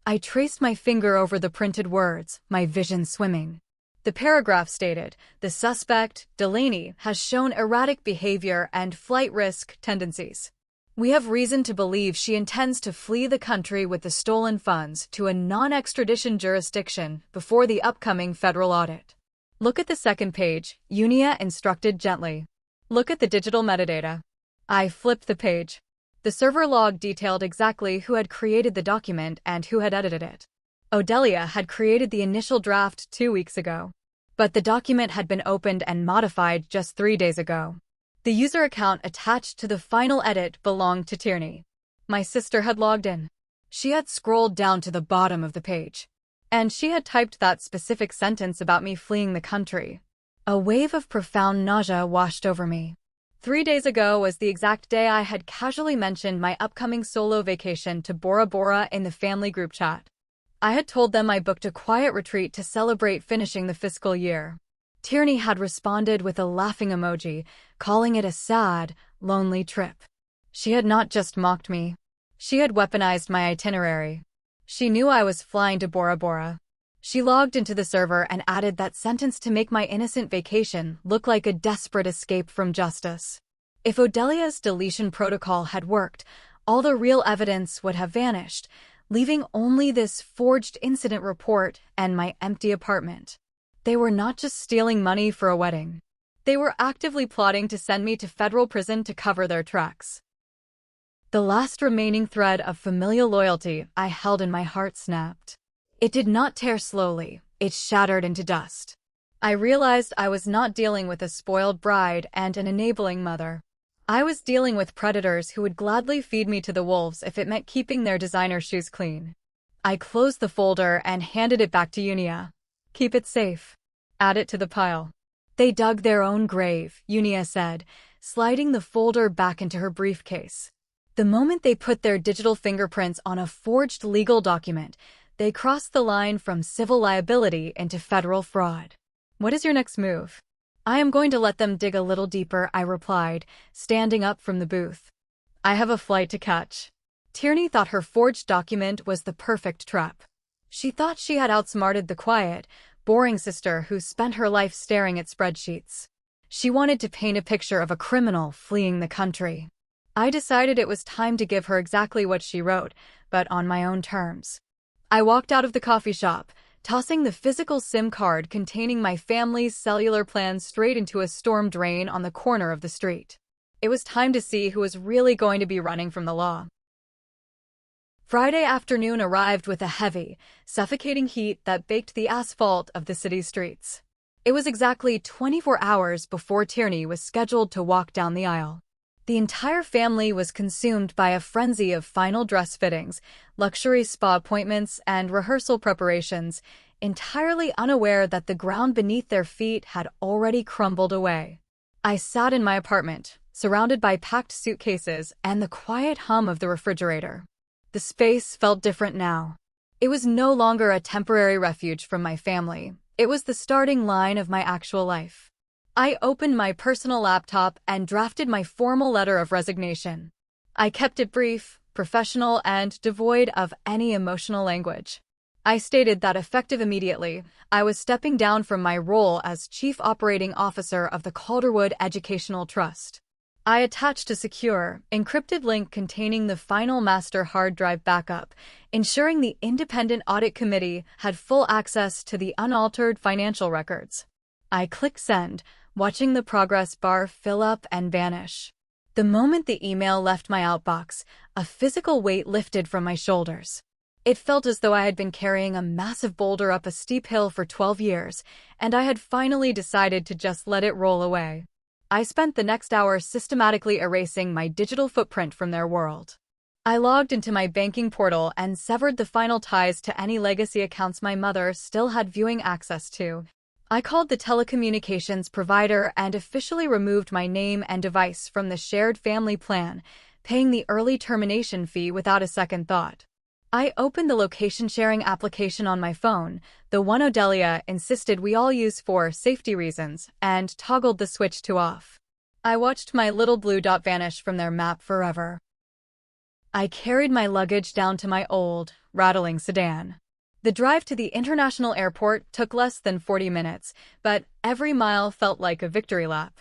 I traced my finger over the printed words, my vision swimming. The paragraph stated, the suspect, Delaney, has shown erratic behavior and flight risk tendencies. We have reason to believe she intends to flee the country with the stolen funds to a non-extradition jurisdiction before the upcoming federal audit. Look at the second page, Unia instructed gently. Look at the digital metadata. I flipped the page. The server log detailed exactly who had created the document and who had edited it. Odelia had created the initial draft 2 weeks ago. But the document had been opened and modified just 3 days ago. The user account attached to the final edit belonged to Tierney. My sister had logged in. She had scrolled down to the bottom of the page. And she had typed that specific sentence about me fleeing the country. A wave of profound nausea washed over me. 3 days ago was the exact day I had casually mentioned my upcoming solo vacation to Bora Bora in the family group chat. I had told them I booked a quiet retreat to celebrate finishing the fiscal year. Tierney had responded with a laughing emoji, calling it a sad, lonely trip. She had not just mocked me. She had weaponized my itinerary. She knew I was flying to Bora Bora. She logged into the server and added that sentence to make my innocent vacation look like a desperate escape from justice. If Odelia's deletion protocol had worked, all the real evidence would have vanished, leaving only this forged incident report and my empty apartment. They were not just stealing money for a wedding. They were actively plotting to send me to federal prison to cover their tracks. The last remaining thread of familial loyalty I held in my heart snapped. It did not tear slowly, it shattered into dust. I realized I was not dealing with a spoiled bride and an enabling mother. I was dealing with predators who would gladly feed me to the wolves if it meant keeping their designer shoes clean. I closed the folder and handed it back to Unia. Keep it safe. Add it to the pile. They dug their own grave, Unia said, sliding the folder back into her briefcase. The moment they put their digital fingerprints on a forged legal document, they crossed the line from civil liability into federal fraud. What is your next move? I am going to let them dig a little deeper, I replied, standing up from the booth. I have a flight to catch. Tierney thought her forged document was the perfect trap. She thought she had outsmarted the quiet, boring sister who spent her life staring at spreadsheets. She wanted to paint a picture of a criminal fleeing the country. I decided it was time to give her exactly what she wrote, but on my own terms. I walked out of the coffee shop, tossing the physical SIM card containing my family's cellular plan straight into a storm drain on the corner of the street. It was time to see who was really going to be running from the law. Friday afternoon arrived with a heavy, suffocating heat that baked the asphalt of the city streets. It was exactly 24 hours before Tierney was scheduled to walk down the aisle. The entire family was consumed by a frenzy of final dress fittings, luxury spa appointments, and rehearsal preparations, entirely unaware that the ground beneath their feet had already crumbled away. I sat in my apartment, surrounded by packed suitcases and the quiet hum of the refrigerator. The space felt different now. It was no longer a temporary refuge from my family. It was the starting line of my actual life. I opened my personal laptop and drafted my formal letter of resignation. I kept it brief, professional, and devoid of any emotional language. I stated that effective immediately, I was stepping down from my role as Chief Operating Officer of the Calderwood Educational Trust. I attached a secure, encrypted link containing the final master hard drive backup, ensuring the Independent Audit Committee had full access to the unaltered financial records. I clicked send, watching the progress bar fill up and vanish. The moment the email left my outbox, a physical weight lifted from my shoulders. It felt as though I had been carrying a massive boulder up a steep hill for 12 years, and I had finally decided to just let it roll away. I spent the next hour systematically erasing my digital footprint from their world. I logged into my banking portal and severed the final ties to any legacy accounts my mother still had viewing access to. I called the telecommunications provider and officially removed my name and device from the shared family plan, paying the early termination fee without a second thought. I opened the location-sharing application on my phone, the one Odelia insisted we all use for safety reasons, and toggled the switch to off. I watched my little blue dot vanish from their map forever. I carried my luggage down to my old, rattling sedan. The drive to the international airport took less than 40 minutes, but every mile felt like a victory lap.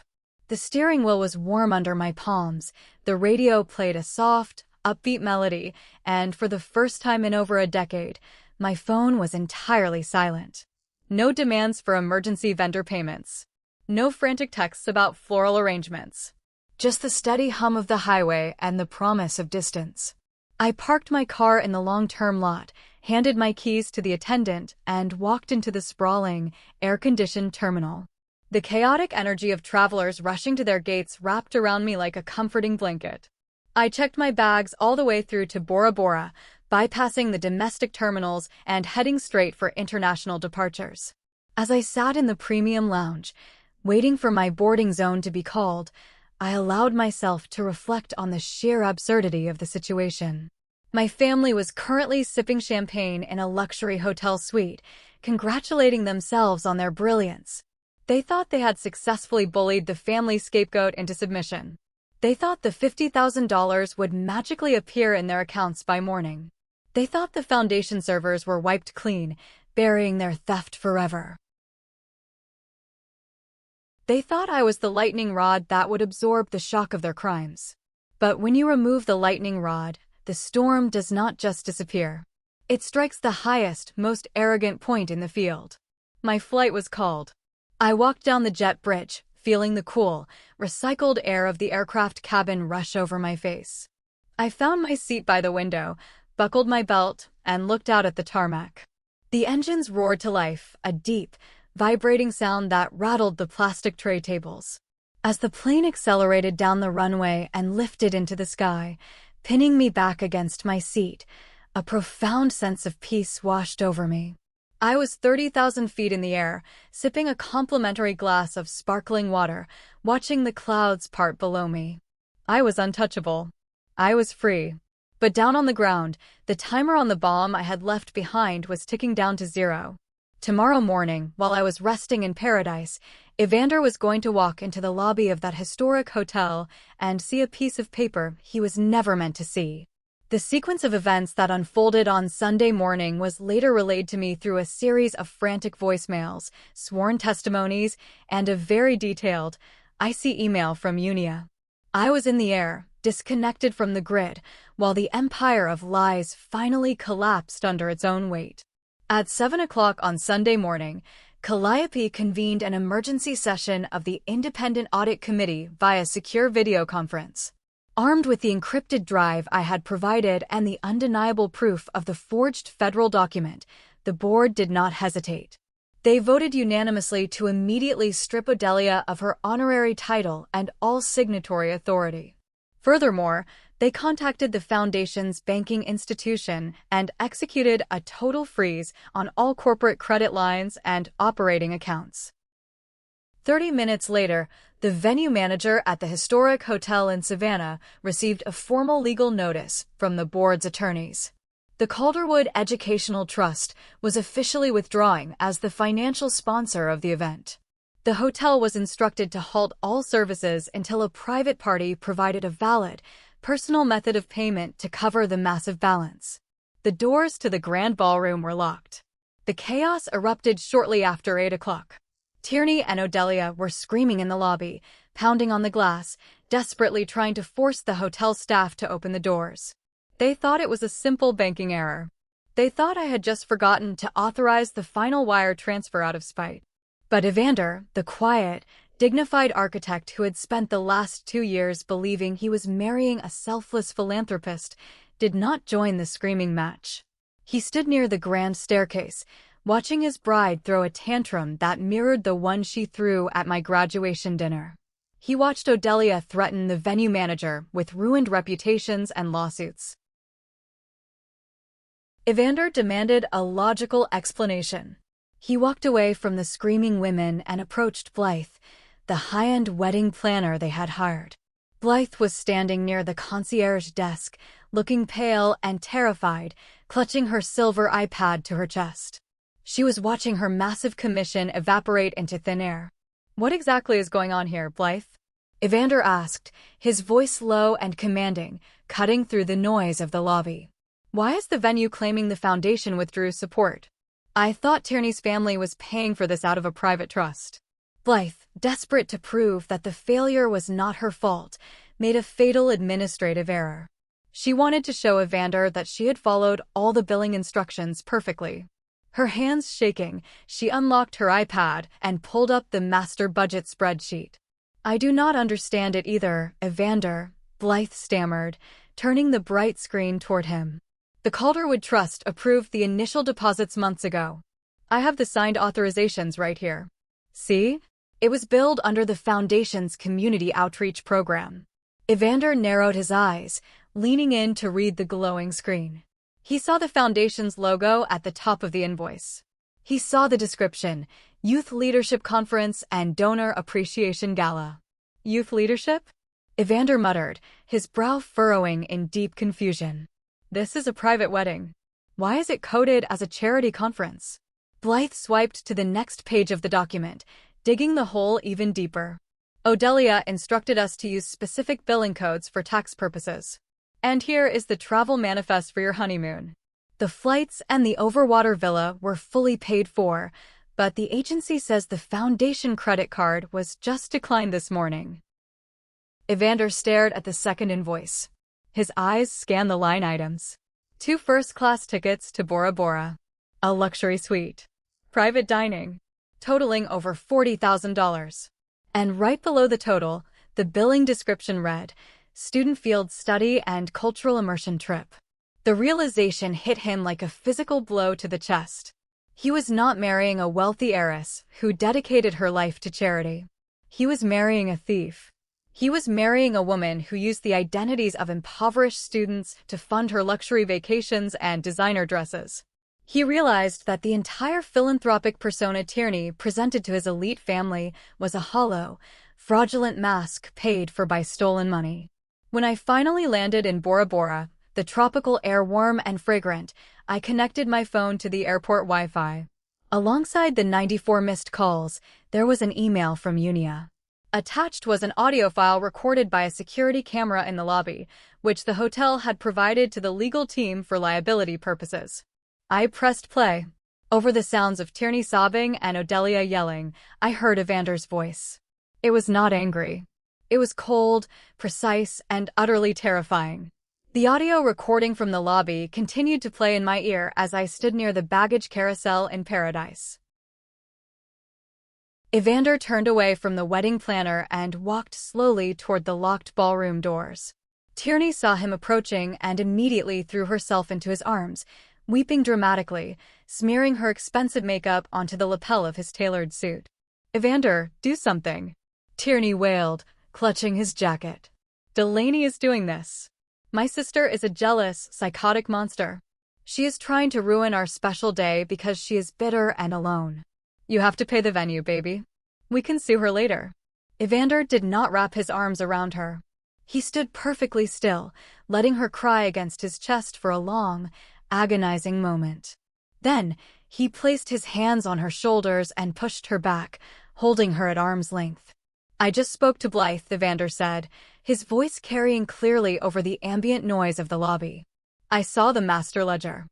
The steering wheel was warm under my palms, the radio played a soft, upbeat melody, and for the first time in over a decade, my phone was entirely silent. No demands for emergency vendor payments. No frantic texts about floral arrangements. Just the steady hum of the highway and the promise of distance. I parked my car in the long-term lot, handed my keys to the attendant, and walked into the sprawling, air-conditioned terminal. The chaotic energy of travelers rushing to their gates wrapped around me like a comforting blanket. I checked my bags all the way through to Bora Bora, bypassing the domestic terminals and heading straight for international departures. As I sat in the premium lounge, waiting for my boarding zone to be called, I allowed myself to reflect on the sheer absurdity of the situation. My family was currently sipping champagne in a luxury hotel suite, congratulating themselves on their brilliance. They thought they had successfully bullied the family scapegoat into submission. They thought the $50,000 would magically appear in their accounts by morning. They thought the foundation servers were wiped clean, burying their theft forever. They thought I was the lightning rod that would absorb the shock of their crimes. But when you remove the lightning rod, the storm does not just disappear. It strikes the highest, most arrogant point in the field. My flight was called. I walked down the jet bridge, feeling the cool, recycled air of the aircraft cabin rush over my face. I found my seat by the window, buckled my belt, and looked out at the tarmac. The engines roared to life, a deep, vibrating sound that rattled the plastic tray tables. As the plane accelerated down the runway and lifted into the sky, pinning me back against my seat, a profound sense of peace washed over me. I was 30,000 feet in the air, sipping a complimentary glass of sparkling water, watching the clouds part below me. I was untouchable. I was free. But down on the ground, the timer on the bomb I had left behind was ticking down to 0. Tomorrow morning, while I was resting in paradise, Evander was going to walk into the lobby of that historic hotel and see a piece of paper he was never meant to see. The sequence of events that unfolded on Sunday morning was later relayed to me through a series of frantic voicemails, sworn testimonies, and a very detailed, icy email from Unia. I was in the air, disconnected from the grid, while the empire of lies finally collapsed under its own weight. At 7 o'clock on Sunday morning, Calliope convened an emergency session of the Independent Audit Committee via secure video conference. Armed with the encrypted drive I had provided and the undeniable proof of the forged federal document, the board did not hesitate. They voted unanimously to immediately strip Odelia of her honorary title and all signatory authority. Furthermore, they contacted the Foundation's banking institution and executed a total freeze on all corporate credit lines and operating accounts. 30 minutes later, the venue manager at the historic hotel in Savannah received a formal legal notice from the board's attorneys. The Calderwood Educational Trust was officially withdrawing as the financial sponsor of the event. The hotel was instructed to halt all services until a private party provided a valid, personal method of payment to cover the massive balance. The doors to the grand ballroom were locked. The chaos erupted shortly after 8 o'clock. Tierney and Odelia were screaming in the lobby, pounding on the glass, desperately trying to force the hotel staff to open the doors. They thought it was a simple banking error. They thought I had just forgotten to authorize the final wire transfer out of spite. But Evander, the quiet, dignified architect who had spent the last 2 years believing he was marrying a selfless philanthropist, did not join the screaming match. He stood near the grand staircase, watching his bride throw a tantrum that mirrored the one she threw at my graduation dinner. He watched Odelia threaten the venue manager with ruined reputations and lawsuits. Evander demanded a logical explanation. He walked away from the screaming women and approached Blythe, the high-end wedding planner they had hired. Blythe was standing near the concierge desk, looking pale and terrified, clutching her silver iPad to her chest. She was watching her massive commission evaporate into thin air. "What exactly is going on here, Blythe?" Evander asked, his voice low and commanding, cutting through the noise of the lobby. "Why is the venue claiming the Foundation withdrew support? I thought Tierney's family was paying for this out of a private trust." Blythe, desperate to prove that the failure was not her fault, made a fatal administrative error. She wanted to show Evander that she had followed all the billing instructions perfectly. Her hands shaking, she unlocked her iPad and pulled up the master budget spreadsheet. "I do not understand it either, Evander," Blythe stammered, turning the bright screen toward him. "The Calderwood Trust approved the initial deposits months ago. I have the signed authorizations right here. See? It was billed under the Foundation's community outreach program." Evander narrowed his eyes, leaning in to read the glowing screen. He saw the Foundation's logo at the top of the invoice. He saw the description, Youth Leadership Conference and Donor Appreciation Gala. Youth leadership? Evander muttered, his brow furrowing in deep confusion. This is a private wedding. Why is it coded as a charity conference? Blythe swiped to the next page of the document, digging the hole even deeper. Odelia instructed us to use specific billing codes for tax purposes. And here is the travel manifest for your honeymoon. The flights and the overwater villa were fully paid for, but the agency says the Foundation credit card was just declined this morning. Evander stared at the second invoice. His eyes scanned the line items. 2 first-class tickets to Bora Bora. A luxury suite. Private dining. Totaling over $40,000. And right below the total, the billing description read, Student Field Study and Cultural Immersion Trip. The realization hit him like a physical blow to the chest. He was not marrying a wealthy heiress who dedicated her life to charity. He was marrying a thief. He was marrying a woman who used the identities of impoverished students to fund her luxury vacations and designer dresses. He realized that the entire philanthropic persona Tierney presented to his elite family was a hollow, fraudulent mask paid for by stolen money. When I finally landed in Bora Bora, the tropical air warm and fragrant, I connected my phone to the airport Wi-Fi. Alongside the 94 missed calls, there was an email from Unia. Attached was an audio file recorded by a security camera in the lobby, which the hotel had provided to the legal team for liability purposes. I pressed play. Over the sounds of Tierney sobbing and Odelia yelling, I heard Evander's voice. It was not angry. It was cold, precise, and utterly terrifying. The audio recording from the lobby continued to play in my ear as I stood near the baggage carousel in Paradise. Evander turned away from the wedding planner and walked slowly toward the locked ballroom doors. Tierney saw him approaching and immediately threw herself into his arms, weeping dramatically, smearing her expensive makeup onto the lapel of his tailored suit. "Evander, do something," Tierney wailed, clutching his jacket. "Delaney is doing this. My sister is a jealous, psychotic monster. She is trying to ruin our special day because she is bitter and alone. You have to pay the venue, baby. We can sue her later." Evander did not wrap his arms around her. He stood perfectly still, letting her cry against his chest for a long, agonizing moment. Then, he placed his hands on her shoulders and pushed her back, holding her at arm's length. "I just spoke to Blythe," Evander said, his voice carrying clearly over the ambient noise of the lobby. "I saw the master ledger.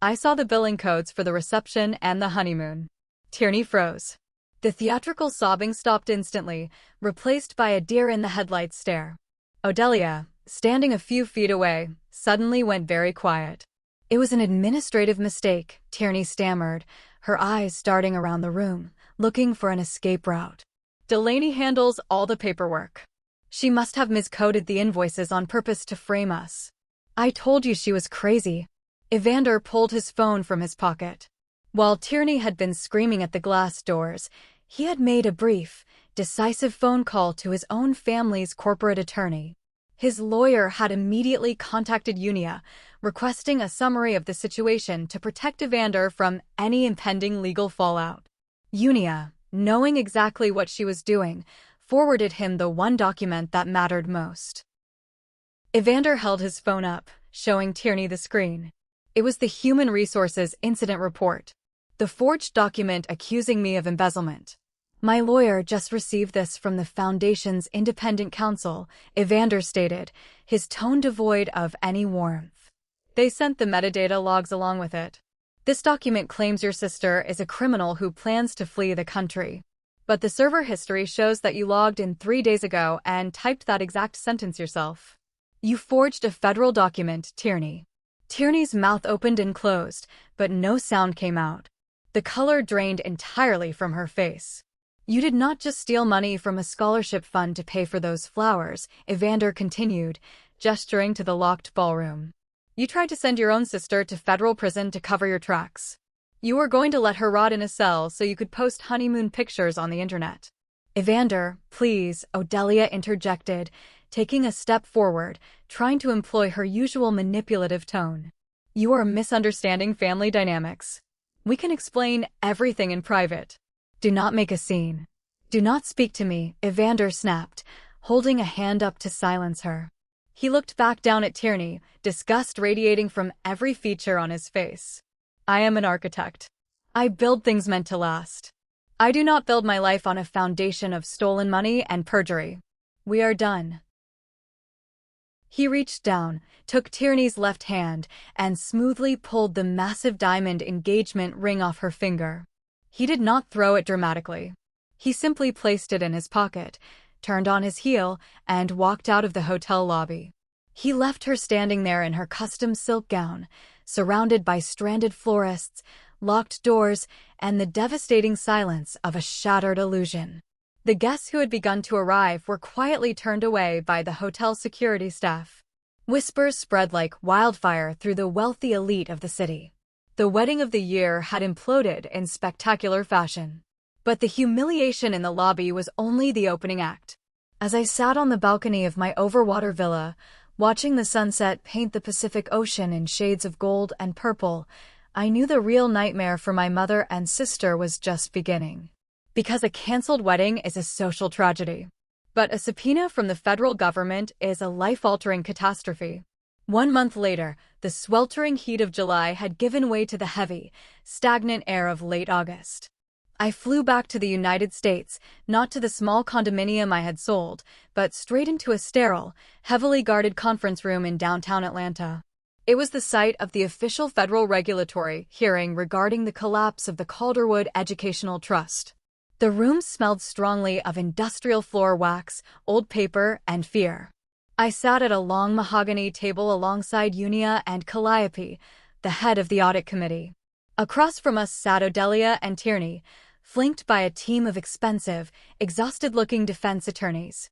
I saw the billing codes for the reception and the honeymoon." Tierney froze. The theatrical sobbing stopped instantly, replaced by a deer-in-the-headlights stare. Odelia, standing a few feet away, suddenly went very quiet. "It was an administrative mistake," Tierney stammered, her eyes darting around the room, looking for an escape route. "Delaney handles all the paperwork. She must have miscoded the invoices on purpose to frame us. I told you she was crazy." Evander pulled his phone from his pocket. While Tierney had been screaming at the glass doors, he had made a brief, decisive phone call to his own family's corporate attorney. His lawyer had immediately contacted Unia, requesting a summary of the situation to protect Evander from any impending legal fallout. Unia, knowing exactly what she was doing, forwarded him the one document that mattered most. Evander held his phone up, showing Tierney the screen. It was the Human Resources Incident Report, the forged document accusing me of embezzlement. "My lawyer just received this from the Foundation's independent counsel," Evander stated, his tone devoid of any warmth. "They sent the metadata logs along with it. This document claims your sister is a criminal who plans to flee the country. But the server history shows that you logged in 3 days ago and typed that exact sentence yourself. You forged a federal document, Tierney." Tierney's mouth opened and closed, but no sound came out. The color drained entirely from her face. "You did not just steal money from a scholarship fund to pay for those flowers," Evander continued, gesturing to the locked ballroom. "You tried to send your own sister to federal prison to cover your tracks. You were going to let her rot in a cell so you could post honeymoon pictures on the internet." "Evander, please," Odelia interjected, taking a step forward, trying to employ her usual manipulative tone. "You are misunderstanding family dynamics. We can explain everything in private. Do not make a scene. Do not speak to me," Evander snapped, holding a hand up to silence her. He looked back down at Tierney, disgust radiating from every feature on his face. "I am an architect. I build things meant to last. I do not build my life on a foundation of stolen money and perjury. We are done." He reached down, took Tierney's left hand, and smoothly pulled the massive diamond engagement ring off her finger. He did not throw it dramatically. He simply placed it in his pocket, turned on his heel, and walked out of the hotel lobby. He left her standing there in her custom silk gown, surrounded by stranded florists, locked doors, and the devastating silence of a shattered illusion. The guests who had begun to arrive were quietly turned away by the hotel security staff. Whispers spread like wildfire through the wealthy elite of the city. The wedding of the year had imploded in spectacular fashion. But the humiliation in the lobby was only the opening act. As I sat on the balcony of my overwater villa, watching the sunset paint the Pacific Ocean in shades of gold and purple, I knew the real nightmare for my mother and sister was just beginning. Because a canceled wedding is a social tragedy. But a subpoena from the federal government is a life-altering catastrophe. 1 month later, the sweltering heat of July had given way to the heavy, stagnant air of late August. I flew back to the United States, not to the small condominium I had sold, but straight into a sterile, heavily guarded conference room in downtown Atlanta. It was the site of the official federal regulatory hearing regarding the collapse of the Calderwood Educational Trust. The room smelled strongly of industrial floor wax, old paper, and fear. I sat at a long mahogany table alongside Unia and Calliope, the head of the audit committee. Across from us sat Odelia and Tierney, flanked by a team of expensive, exhausted-looking defense attorneys.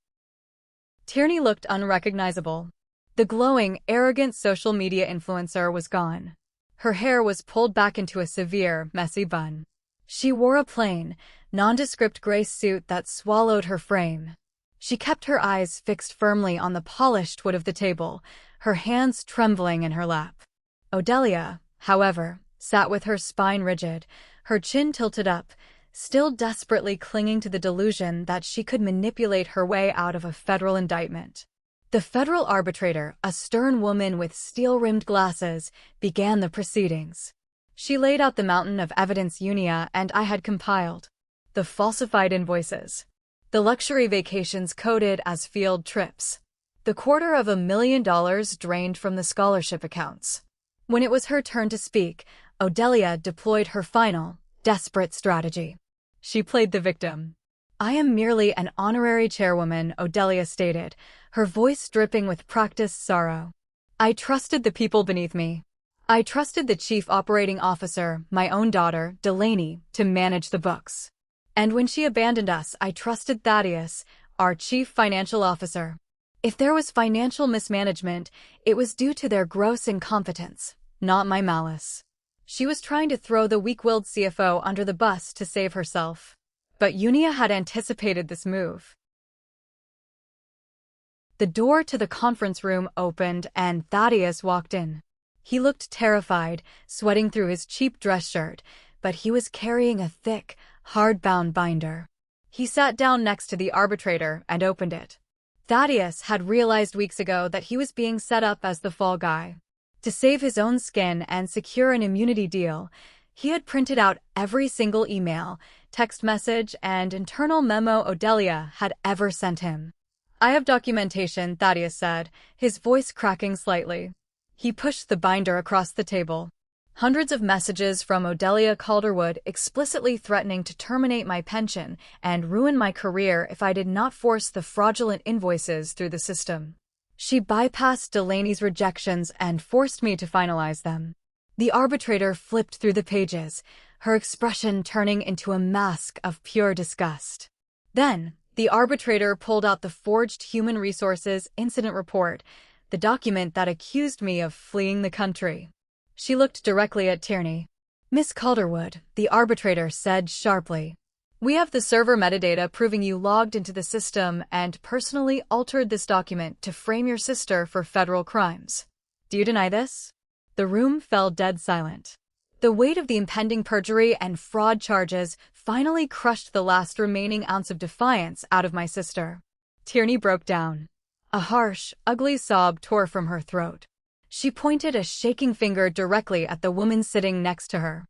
Tierney looked unrecognizable. The glowing, arrogant social media influencer was gone. Her hair was pulled back into a severe, messy bun. She wore a plain, nondescript gray suit that swallowed her frame. She kept her eyes fixed firmly on the polished wood of the table, her hands trembling in her lap. Odelia, however, sat with her spine rigid, her chin tilted up, still desperately clinging to the delusion that she could manipulate her way out of a federal indictment. The federal arbitrator, a stern woman with steel-rimmed glasses, began the proceedings. She laid out the mountain of evidence Unia and I had compiled. The falsified invoices. The luxury vacations coded as field trips. The $250,000 drained from the scholarship accounts. When it was her turn to speak, Odelia deployed her final, desperate strategy. She played the victim. "I am merely an honorary chairwoman," Odelia stated, her voice dripping with practiced sorrow. "I trusted the people beneath me. I trusted the chief operating officer, my own daughter, Delaney, to manage the books. And when she abandoned us, I trusted Thaddeus, our chief financial officer. If there was financial mismanagement, it was due to their gross incompetence, not my malice." She was trying to throw the weak-willed CFO under the bus to save herself. But Unia had anticipated this move. The door to the conference room opened and Thaddeus walked in. He looked terrified, sweating through his cheap dress shirt, but he was carrying a thick, hard-bound binder. He sat down next to the arbitrator and opened it. Thaddeus had realized weeks ago that he was being set up as the fall guy. To save his own skin and secure an immunity deal, he had printed out every single email, text message, and internal memo Odelia had ever sent him. "I have documentation," Thaddeus said, his voice cracking slightly. He pushed the binder across the table. "Hundreds of messages from Odelia Calderwood explicitly threatening to terminate my pension and ruin my career if I did not force the fraudulent invoices through the system. She bypassed Delaney's rejections and forced me to finalize them." The arbitrator flipped through the pages, her expression turning into a mask of pure disgust. Then, the arbitrator pulled out the forged Human Resources Incident Report, the document that accused me of fleeing the country. She looked directly at Tierney. "Miss Calderwood," the arbitrator said sharply, "we have the server metadata proving you logged into the system and personally altered this document to frame your sister for federal crimes. Do you deny this?" The room fell dead silent. The weight of the impending perjury and fraud charges finally crushed the last remaining ounce of defiance out of my sister. Tierney broke down. A harsh, ugly sob tore from her throat. She pointed a shaking finger directly at the woman sitting next to her.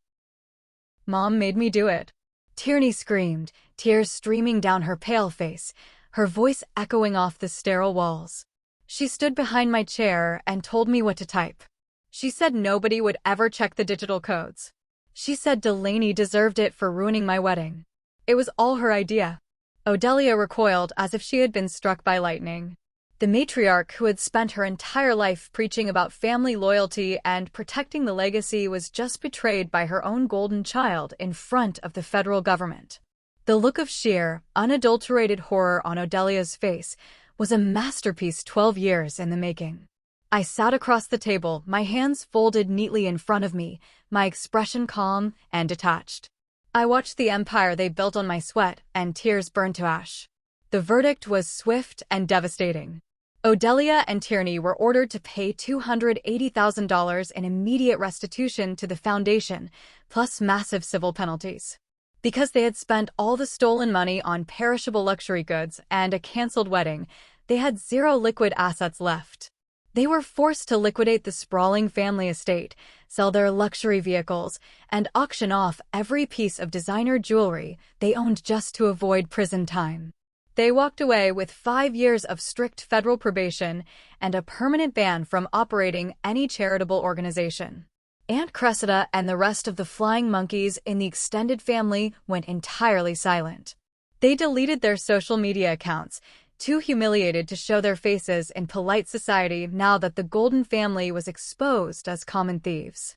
"Mom made me do it," Tierney screamed, tears streaming down her pale face, her voice echoing off the sterile walls. "She stood behind my chair and told me what to type. She said nobody would ever check the digital codes. She said Delaney deserved it for ruining my wedding. It was all her idea." Odelia recoiled as if she had been struck by lightning. The matriarch who had spent her entire life preaching about family loyalty and protecting the legacy was just betrayed by her own golden child in front of the federal government. The look of sheer, unadulterated horror on Odelia's face was a masterpiece 12 years in the making. I sat across the table, my hands folded neatly in front of me, my expression calm and detached. I watched the empire they built on my sweat and tears burn to ash. The verdict was swift and devastating. Odelia and Tierney were ordered to pay $280,000 in immediate restitution to the foundation, plus massive civil penalties. Because they had spent all the stolen money on perishable luxury goods and a canceled wedding, they had zero liquid assets left. They were forced to liquidate the sprawling family estate, sell their luxury vehicles, and auction off every piece of designer jewelry they owned just to avoid prison time. They walked away with 5 years of strict federal probation and a permanent ban from operating any charitable organization. Aunt Cressida and the rest of the flying monkeys in the extended family went entirely silent. They deleted their social media accounts, too humiliated to show their faces in polite society now that the Golden family was exposed as common thieves.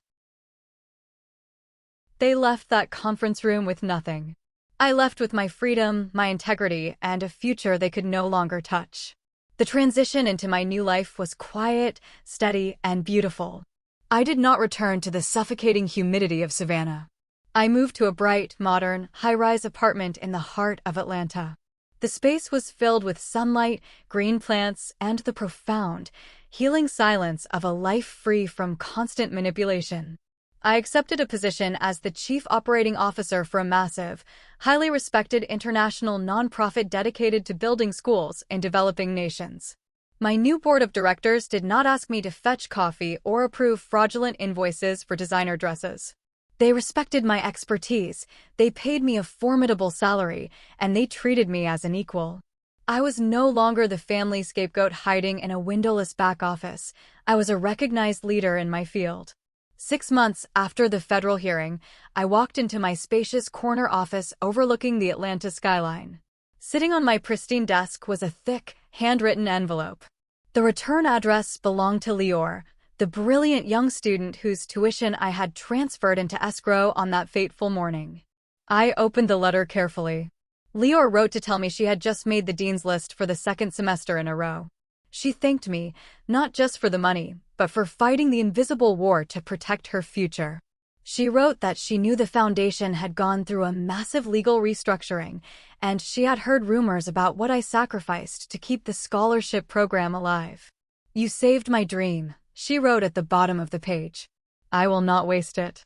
They left that conference room with nothing. I left with my freedom, my integrity, and a future they could no longer touch. The transition into my new life was quiet, steady, and beautiful. I did not return to the suffocating humidity of Savannah. I moved to a bright, modern, high-rise apartment in the heart of Atlanta. The space was filled with sunlight, green plants, and the profound, healing silence of a life free from constant manipulation. I accepted a position as the chief operating officer for a massive, highly respected international nonprofit dedicated to building schools in developing nations. My new board of directors did not ask me to fetch coffee or approve fraudulent invoices for designer dresses. They respected my expertise, they paid me a formidable salary, and they treated me as an equal. I was no longer the family scapegoat hiding in a windowless back office. I was a recognized leader in my field. 6 months after the federal hearing, I walked into my spacious corner office overlooking the Atlanta skyline. Sitting on my pristine desk was a thick, handwritten envelope. The return address belonged to Lior, the brilliant young student whose tuition I had transferred into escrow on that fateful morning. I opened the letter carefully. Lior wrote to tell me she had just made the dean's list for the 2nd semester in a row. She thanked me, not just for the money, but for fighting the invisible war to protect her future. She wrote that she knew the foundation had gone through a massive legal restructuring, and she had heard rumors about what I sacrificed to keep the scholarship program alive. "You saved my dream," she wrote at the bottom of the page. "I will not waste it."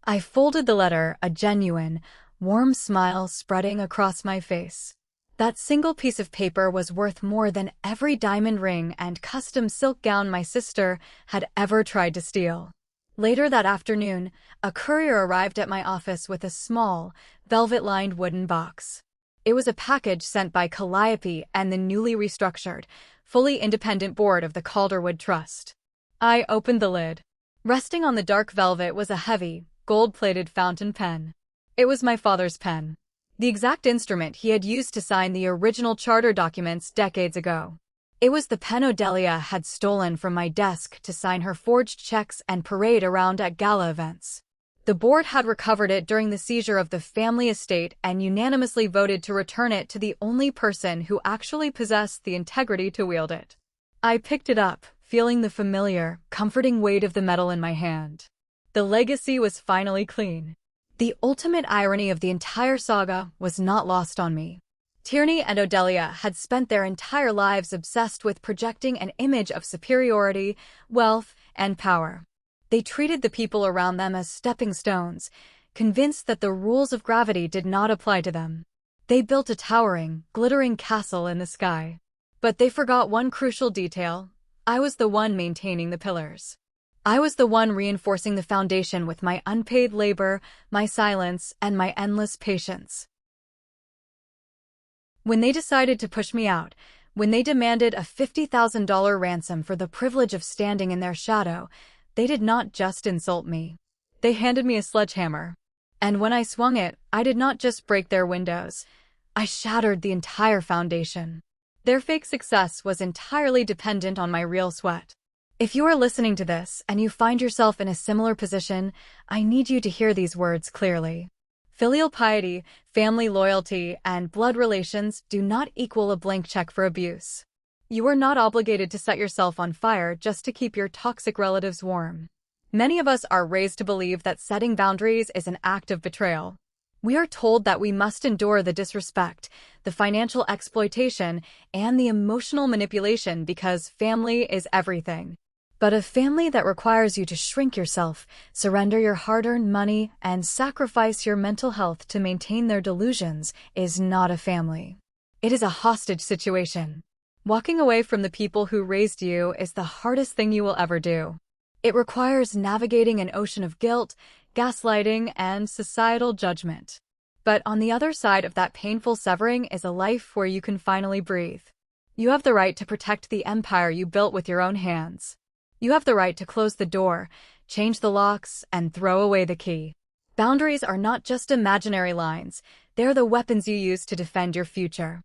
I folded the letter, a genuine, warm smile spreading across my face. That single piece of paper was worth more than every diamond ring and custom silk gown my sister had ever tried to steal. Later that afternoon, a courier arrived at my office with a small, velvet-lined wooden box. It was a package sent by Calliope and the newly restructured, fully independent board of the Calderwood Trust. I opened the lid. Resting on the dark velvet was a heavy, gold-plated fountain pen. It was my father's pen. The exact instrument he had used to sign the original charter documents decades ago. It was the pen Odelia had stolen from my desk to sign her forged checks and parade around at gala events. The board had recovered it during the seizure of the family estate and unanimously voted to return it to the only person who actually possessed the integrity to wield it. I picked it up, feeling the familiar, comforting weight of the metal in my hand. The legacy was finally clean. The ultimate irony of the entire saga was not lost on me. Tierney and Odelia had spent their entire lives obsessed with projecting an image of superiority, wealth, and power. They treated the people around them as stepping stones, convinced that the rules of gravity did not apply to them. They built a towering, glittering castle in the sky. But they forgot one crucial detail. I was the one maintaining the pillars. I was the one reinforcing the foundation with my unpaid labor, my silence, and my endless patience. When they decided to push me out, when they demanded a $50,000 ransom for the privilege of standing in their shadow, they did not just insult me. They handed me a sledgehammer. And when I swung it, I did not just break their windows. I shattered the entire foundation. Their fake success was entirely dependent on my real sweat. If you are listening to this and you find yourself in a similar position, I need you to hear these words clearly. Filial piety, family loyalty, and blood relations do not equal a blank check for abuse. You are not obligated to set yourself on fire just to keep your toxic relatives warm. Many of us are raised to believe that setting boundaries is an act of betrayal. We are told that we must endure the disrespect, the financial exploitation, and the emotional manipulation because family is everything. But a family that requires you to shrink yourself, surrender your hard-earned money, and sacrifice your mental health to maintain their delusions is not a family. It is a hostage situation. Walking away from the people who raised you is the hardest thing you will ever do. It requires navigating an ocean of guilt, gaslighting, and societal judgment. But on the other side of that painful severing is a life where you can finally breathe. You have the right to protect the empire you built with your own hands. You have the right to close the door, change the locks, and throw away the key. Boundaries are not just imaginary lines, they're the weapons you use to defend your future.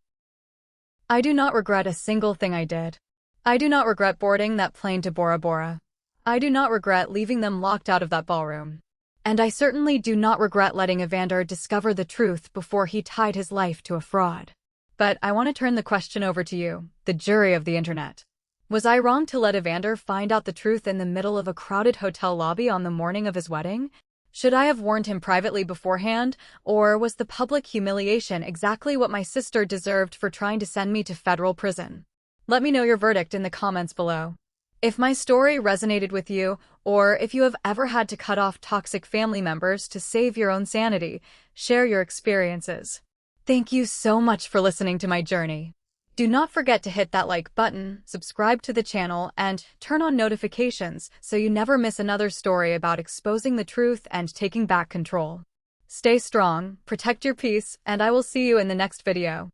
I do not regret a single thing I did. I do not regret boarding that plane to Bora Bora. I do not regret leaving them locked out of that ballroom. And I certainly do not regret letting Evander discover the truth before he tied his life to a fraud. But I want to turn the question over to you, the jury of the internet. Was I wrong to let Evander find out the truth in the middle of a crowded hotel lobby on the morning of his wedding? Should I have warned him privately beforehand, or was the public humiliation exactly what my sister deserved for trying to send me to federal prison? Let me know your verdict in the comments below. If my story resonated with you, or if you have ever had to cut off toxic family members to save your own sanity, share your experiences. Thank you so much for listening to my journey. Do not forget to hit that like button, subscribe to the channel, and turn on notifications so you never miss another story about exposing the truth and taking back control. Stay strong, protect your peace, and I will see you in the next video.